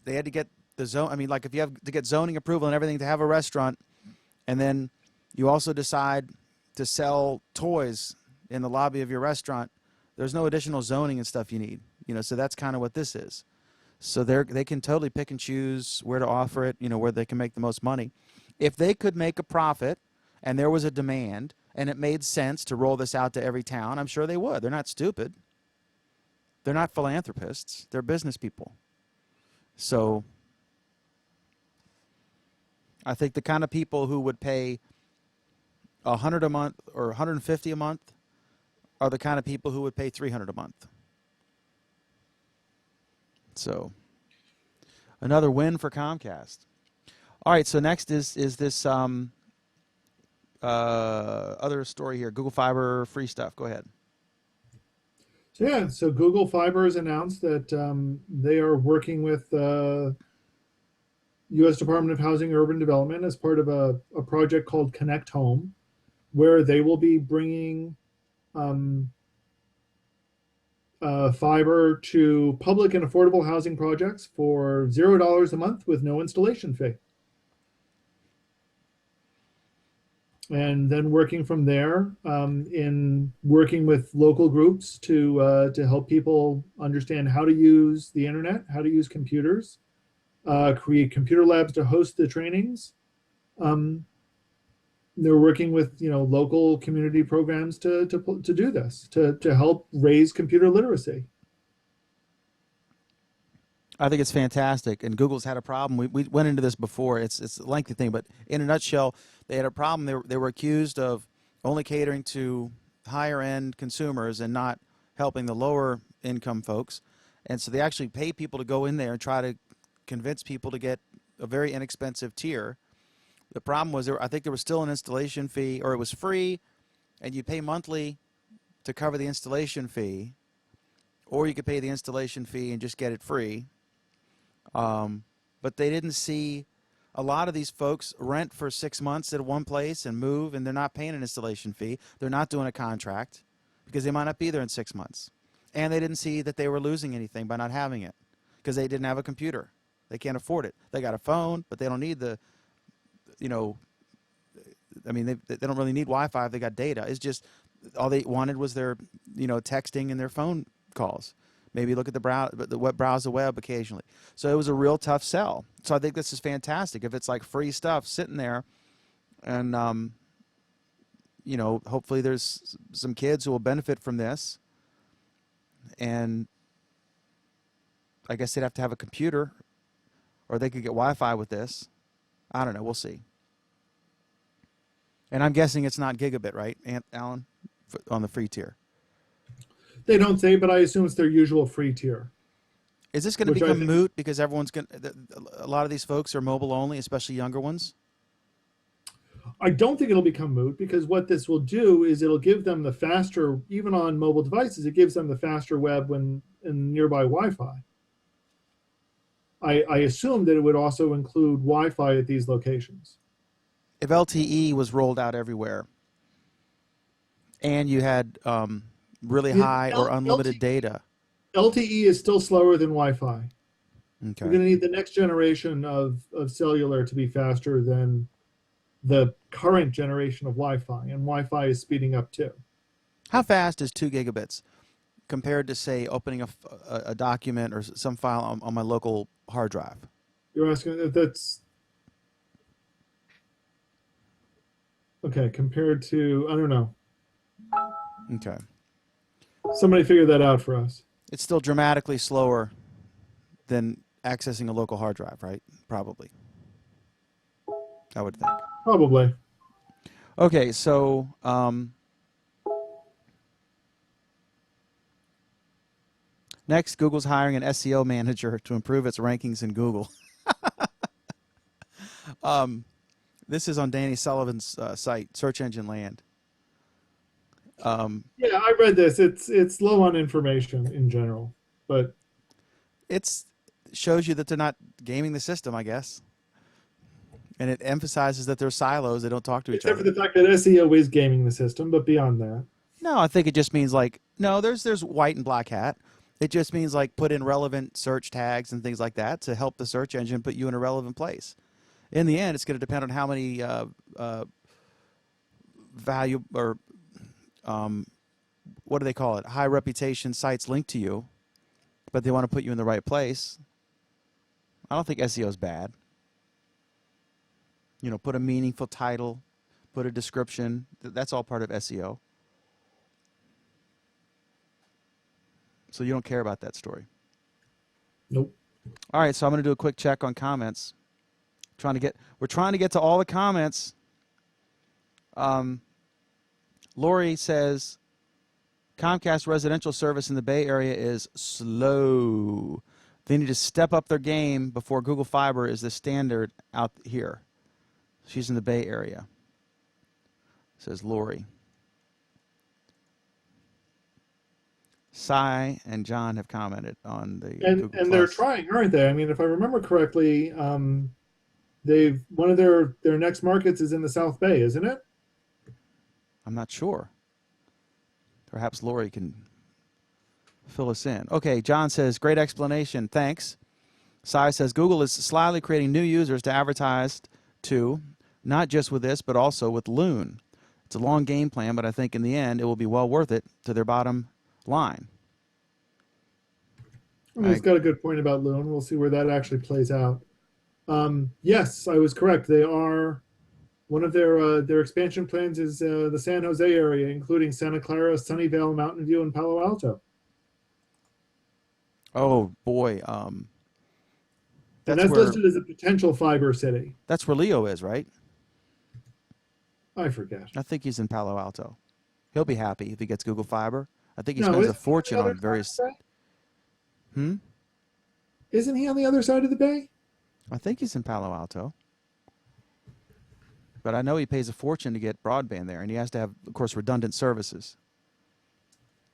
They had to get the zone. Like if you have to get zoning approval and everything to have a restaurant, and then you also decide to sell toys in the lobby of your restaurant, there's no additional zoning and stuff you need. So that's kind of what this is. So they can totally pick and choose where to offer it, where they can make the most money. If they could make a profit and there was a demand and it made sense to roll this out to every town, I'm sure they would. They're not stupid. They're not philanthropists. They're business people. So I think the kind of people who would pay $100 a month or $150 a month are the kind of people who would pay $300 a month. So another win for Comcast. All right, so next is this other story here. Google Fiber free stuff. Go ahead. So yeah, so Google Fiber has announced that they are working with U.S. Department of Housing and Urban Development as part of a project called Connect Home, where they will be bringing um, fiber to public and affordable housing projects for $0 a month with no installation fee. And then working from there, in working with local groups to help people understand how to use the internet, how to use computers, create computer labs to host the trainings. They're working with local community programs to do this to help raise computer literacy. I think it's fantastic, and Google's had a problem. We went into this before. It's a lengthy thing, but in a nutshell, they had a problem. They were accused of only catering to higher end consumers and not helping the lower income folks, and so they actually pay people to go in there and try to convince people to get a very inexpensive tier. The problem was I think there was still an installation fee, or it was free, and you pay monthly to cover the installation fee, or you could pay the installation fee and just get it free. But they didn't see a lot of these folks rent for 6 months at one place and move, and they're not paying an installation fee. They're not doing a contract because they might not be there in 6 months. And they didn't see that they were losing anything by not having it because they didn't have a computer. They can't afford it. They got a phone, but they don't need they don't really need Wi-Fi if they got data. It's just all they wanted was their, texting and their phone calls. Maybe look at browse the web occasionally. So it was a real tough sell. So I think this is fantastic. If it's like free stuff sitting there, and hopefully there's some kids who will benefit from this. And I guess they'd have to have a computer, or they could get Wi-Fi with this. I don't know. We'll see. And I'm guessing it's not gigabit, right, Alan, on the free tier? They don't say, but I assume it's their usual free tier. Is this going to become moot because a lot of these folks are mobile only, especially younger ones? I don't think it'll become moot because what this will do is it'll give them the faster, even on mobile devices, it gives them the faster web when in nearby Wi-Fi. I assume that it would also include Wi-Fi at these locations. If LTE was rolled out everywhere and you had really high or unlimited data. LTE is still slower than Wi-Fi. Okay. We're going to need the next generation of cellular to be faster than the current generation of Wi-Fi, and Wi-Fi is speeding up too. How fast is 2 gigabits compared to, say, opening a document or some file on my local hard drive? You're asking if that's okay compared to, I don't know. Okay. Somebody figure that out for us. It's still dramatically slower than accessing a local hard drive, right? Probably. I would think. Probably. Okay, so next, Google's hiring an SEO manager to improve its rankings in Google. This is on Danny Sullivan's site, Search Engine Land. Yeah, I read this. It's low on information in general, but it shows you that they're not gaming the system, I guess. And it emphasizes that they're silos. They don't talk to each other. Except for the fact that SEO is gaming the system, but beyond that. No, I think it just means there's white and black hat. It just means put in relevant search tags and things like that to help the search engine put you in a relevant place. In the end, it's going to depend on how many value or what do they call it? High reputation sites link to you, but they want to put you in the right place. I don't think SEO is bad. Put a meaningful title, put a description. That's all part of SEO. So you don't care about that story? Nope. All right, so I'm going to do a quick check on comments. We're trying to get to all the comments. Lori says, Comcast residential service in the Bay Area is slow. They need to step up their game before Google Fiber is the standard out here. She's in the Bay Area, says Lori. Cy and John have commented on the Google And they're Plus. trying, aren't they? I mean, if I remember correctly, they've one of their next markets is in the South Bay, isn't it? I'm not sure. Perhaps Lori can fill us in. Okay, John says, great explanation. Thanks. Cy says, Google is slyly creating new users to advertise to, not just with this, but also with Loon. It's a long game plan, but I think in the end it will be well worth it to their bottom line. He's got a good point about Loon. We'll see where that actually plays out. Yes, I was correct. They are one of their expansion plans is the San Jose area, including Santa Clara, Sunnyvale, Mountain View, and Palo Alto. Oh boy, And that's where, listed as a potential fiber city. that's where Leo is, right? I forget. I think he's in Palo Alto. He'll be happy if he gets Google Fiber. I think he No, spends a isn't he fortune on the on other various. side of the Hmm. bay? Isn't he on the other side of the bay? I think he's in Palo Alto. But I know he pays a fortune to get broadband there, and he has to have, of course, redundant services.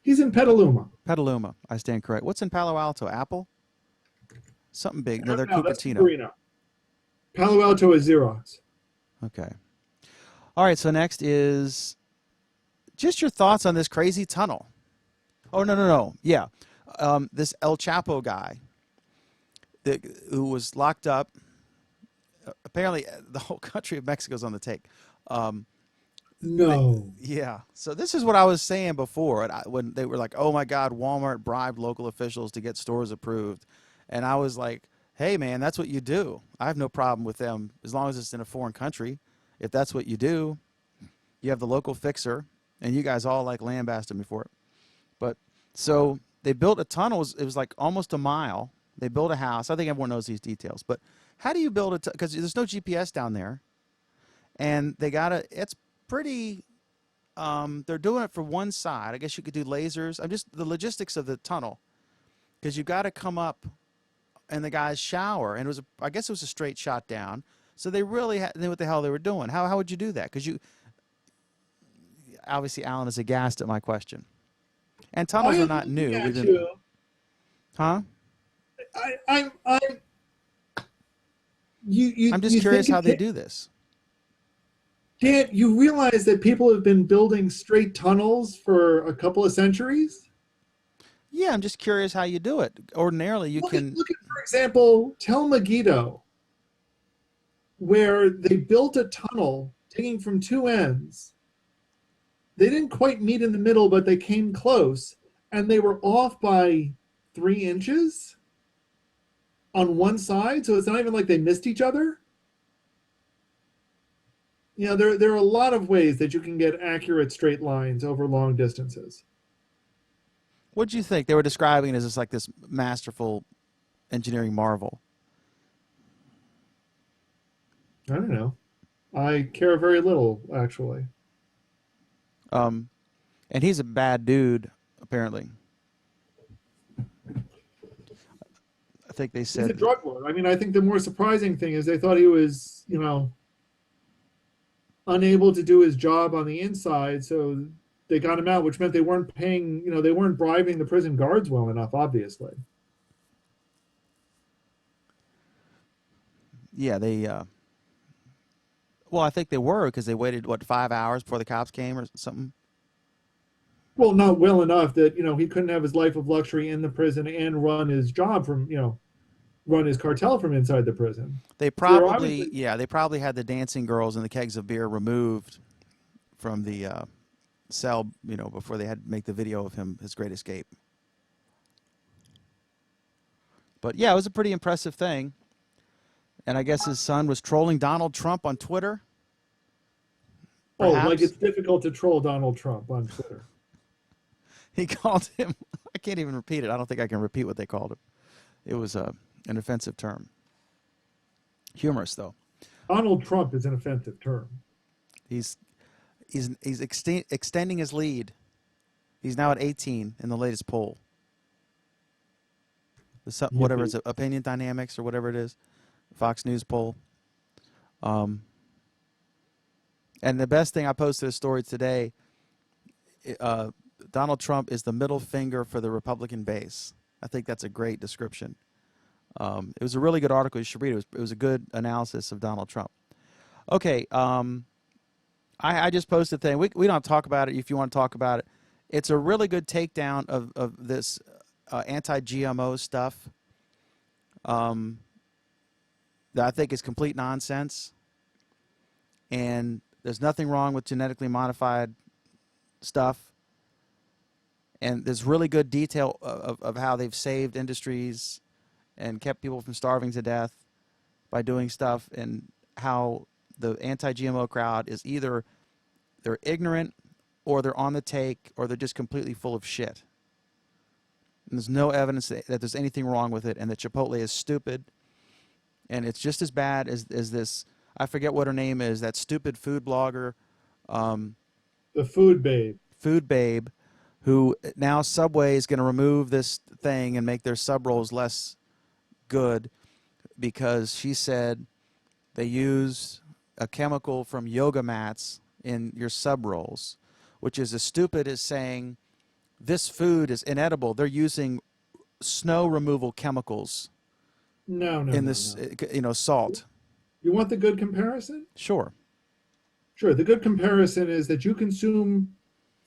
He's in Petaluma. Petaluma, I stand correct. What's in Palo Alto? Apple? Something big. No, they're No, that's Cupertino. Cupertino. Palo Alto is Xerox. Okay. All right, so next is just your thoughts on this crazy tunnel. Oh, no. Yeah. This El Chapo guy who was locked up. Apparently, the whole country of Mexico's on the take. No. Yeah. So this is what I was saying before, when they were like, "Oh my God, Walmart bribed local officials to get stores approved," and I was like, "Hey, man, that's what you do. I have no problem with them as long as it's in a foreign country. If that's what you do, you have the local fixer, and you guys all like lambasted me for it." But so they built a tunnel. It was like almost a mile. They built a house. I think everyone knows these details, but how do you build it? Because there's no GPS down there, and they got to. It's pretty. They're doing it for one side. I guess you could do lasers. I'm just the logistics of the tunnel, because you got to come up in the guy's shower, and I guess it was a straight shot down. So they really knew what the hell they were doing. How would you do that? Because obviously Alan is aghast at my question. And tunnels are not new. Huh? I'm just curious how they do this. Dan, you realize that people have been building straight tunnels for a couple of centuries? Yeah, I'm just curious how you do it. Ordinarily, you can. Look at, for example, Tel Megiddo, where they built a tunnel taking from two ends. They didn't quite meet in the middle, but they came close, and they were off by 3 inches on one side, so it's not even like they missed each other. You know, there are a lot of ways that you can get accurate straight lines over long distances. What do you think? They were describing it as this masterful engineering marvel. I don't know. I care very little, actually. And he's a bad dude, apparently. I think they said He's a drug lord. I mean, I think the more surprising thing is they thought he was, unable to do his job on the inside, so they got him out, which meant they weren't paying, they weren't bribing the prison guards well enough, obviously. Yeah, well, I think they were, because they waited, 5 hours before the cops came or something? Well, not well enough that, he couldn't have his life of luxury in the prison and run his job from, run his cartel from inside the prison. They probably, they probably had the dancing girls and the kegs of beer removed from the cell, before they had to make the video of his great escape. But yeah, it was a pretty impressive thing. And I guess his son was trolling Donald Trump on Twitter. Perhaps. Oh, like it's difficult to troll Donald Trump on Twitter. He called him, I can't even repeat it. I don't think I can repeat what they called him. It was an offensive term. Humorous, though. Donald Trump is an offensive term. He's extending his lead. He's now at 18 in the latest poll. Whatever Yippee. it's opinion dynamics or whatever it is, Fox News poll. Um, and the best thing, I posted a story today. Uh, Donald Trump is the middle finger for the Republican base. I think that's a great description. It was a really good article. You should read it. It was a good analysis of Donald Trump. Okay. I just posted a thing. We don't talk about it if you want to talk about it. It's a really good takedown of this anti-GMO stuff that I think is complete nonsense. And there's nothing wrong with genetically modified stuff. And there's really good detail of how they've saved industries and kept people from starving to death by doing stuff, and how the anti-GMO crowd is either they're ignorant or they're on the take or they're just completely full of shit. And there's no evidence that there's anything wrong with it, and that Chipotle is stupid, and it's just as bad as this, I forget what her name is, that stupid food blogger, The Food Babe. Food Babe, who now Subway is going to remove this thing and make their sub rolls less good because she said they use a chemical from yoga mats in your sub rolls, which is as stupid as saying this food is inedible. They're using snow removal chemicals No, no, in no, this, no. salt. You want the good comparison? Sure. Sure. The good comparison is that you consume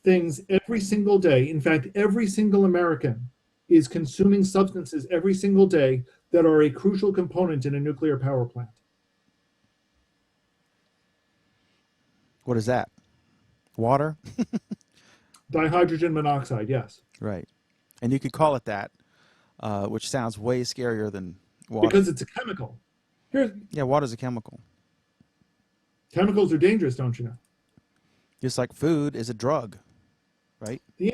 things every single day. In fact, every single American is consuming substances every single day that are a crucial component in a nuclear power plant. What is that? Water? Dihydrogen monoxide, yes. Right. And you could call it that, which sounds way scarier than water. Because it's a chemical. Here's Yeah, water's a chemical. chemicals are dangerous, don't you know? Just like food is a drug, right? The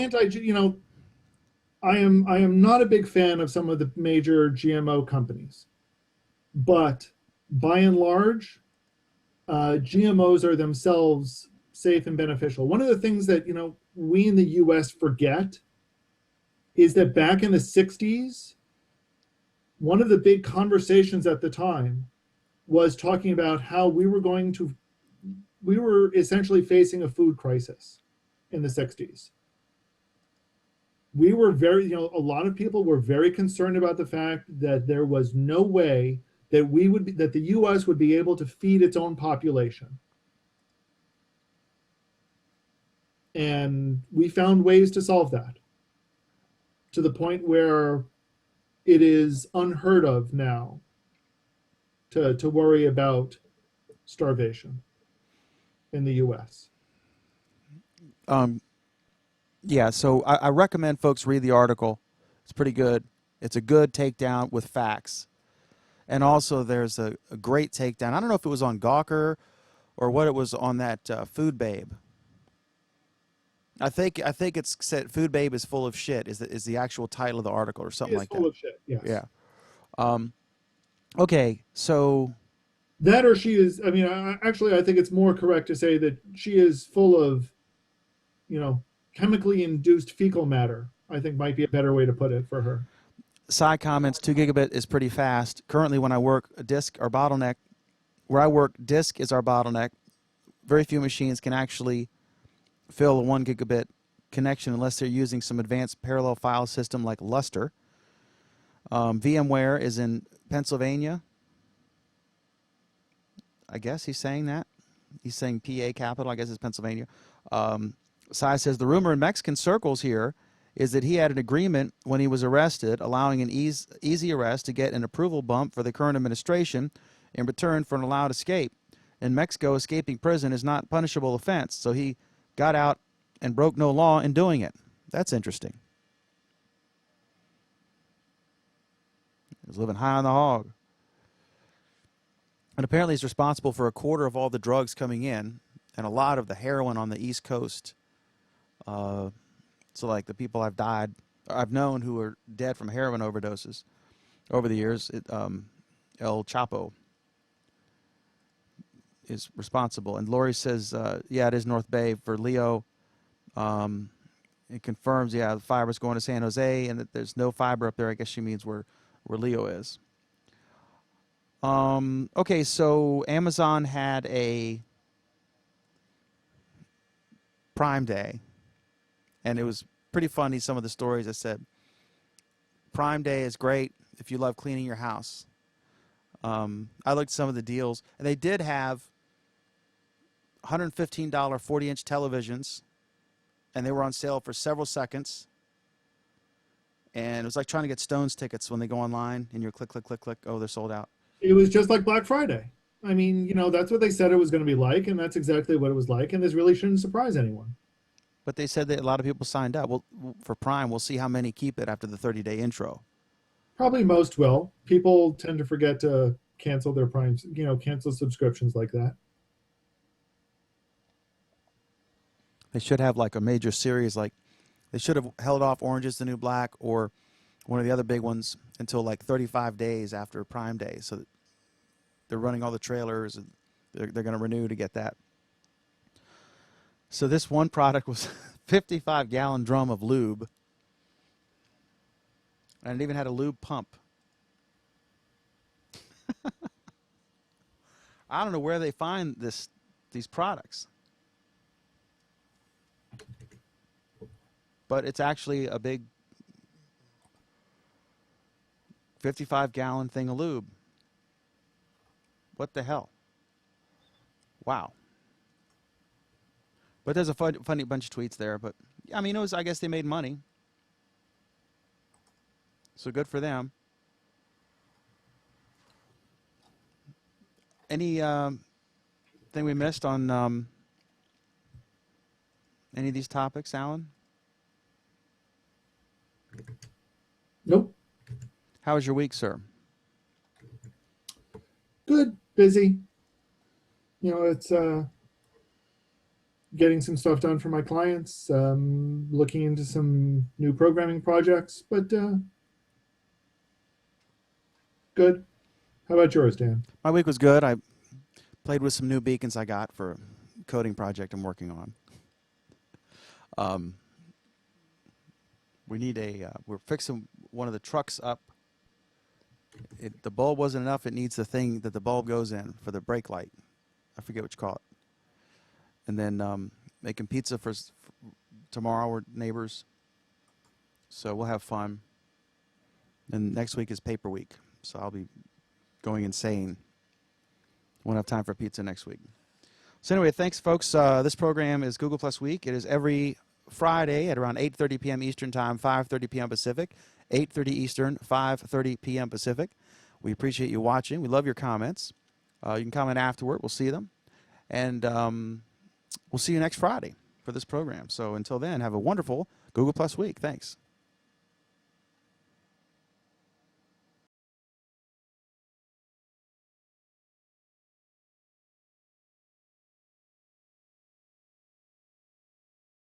I am not a big fan of some of the major GMO companies, but by and large, GMOs are themselves safe and beneficial. One of the things that we in the U.S. forget is that back in the 60s, one of the big conversations at the time was talking about how we were essentially facing a food crisis in the 60s. We were a lot of people were very concerned about the fact that there was no way that that the U.S. would be able to feed its own population. And we found ways to solve that, to the point where it is unheard of now to worry about starvation in the U.S. Yeah, so I recommend folks read the article. It's pretty good. It's a good takedown with facts. And also there's a great takedown. I don't know if it was on Gawker or what it was on that Food Babe. I think it's said Food Babe is full of shit is the actual title of the article or something like that. Full of shit, yes. Yeah. Okay, so that, or she is. I mean, I think it's more correct to say that she is full of, chemically induced fecal matter. I think might be a better way to put it for her. side comments, 2 gigabit is pretty fast. Currently, when I work, a disk or bottleneck, where I work, disk is our bottleneck. Very few machines can actually fill a 1 gigabit connection unless they're using some advanced parallel file system like Lustre. VMware is in Pennsylvania. I guess he's saying that. He's saying PA capital. I guess it's Pennsylvania. Sai says the rumor in Mexican circles here is that he had an agreement when he was arrested, allowing an easy arrest to get an approval bump for the current administration in return for an allowed escape. In Mexico, escaping prison is not a punishable offense, so he got out and broke no law in doing it. That's interesting. He was living high on the hog. And apparently he's responsible for a quarter of all the drugs coming in and a lot of the heroin on the East Coast. So like the people I've known who are dead from heroin overdoses over the years, El Chapo is responsible. And Lori says, yeah, it is North Bay for Leo. It confirms, yeah, the fiber's going to San Jose and that there's no fiber up there. I guess she means where where Leo is. Okay, so Amazon had a Prime Day, and it was pretty funny. Some of the stories I said, Prime Day is great if you love cleaning your house. I looked at some of the deals, and they did have $115 40-inch televisions, and they were on sale for several seconds. And it was like trying to get Stones tickets when they go online, and you're click, click, click, click. Oh, they're sold out. It was just like Black Friday. I mean, that's what they said it was going to be like, and that's exactly what it was like. And this really shouldn't surprise anyone. But they said that a lot of people signed up. Well, for Prime, we'll see how many keep it after the 30-day intro. Probably most will. People tend to forget to cancel their primes, cancel subscriptions like that. They should have like a major series, like they should have held off Orange is the New Black or one of the other big ones until like 35 days after Prime Day. So that they're running all the trailers, and they're going to renew to get that. So this one product was 55-gallon drum of lube. And it even had a lube pump. I don't know where they find these products. But it's actually a big 55-gallon thing of lube. What the hell? Wow. But there's a funny bunch of tweets there. But I mean, I guess they made money. So good for them. Any thing we missed on any of these topics, Alan? Nope. How was your week, sir? Good, busy. It's getting some stuff done for my clients, looking into some new programming projects, but good. How about yours, Dan? My week was good. I played with some new beacons I got for a coding project I'm working on. We need we're fixing one of the trucks up. The bulb wasn't enough. It needs the thing that the bulb goes in for the brake light. I forget what you call it. And then making pizza for tomorrow. We're neighbors. So we'll have fun. And next week is paper week. So I'll be going insane. Won't have time for pizza next week. So anyway, thanks, folks. This program is Google Plus Week. It is every Friday at around 8:30 p.m. Eastern Time, 5:30 p.m. Pacific, 8:30 Eastern, 5:30 p.m. Pacific. We appreciate you watching. We love your comments. You can comment afterward. We'll see them. And we'll see you next Friday for this program. So until then, have a wonderful Google Plus Week. Thanks.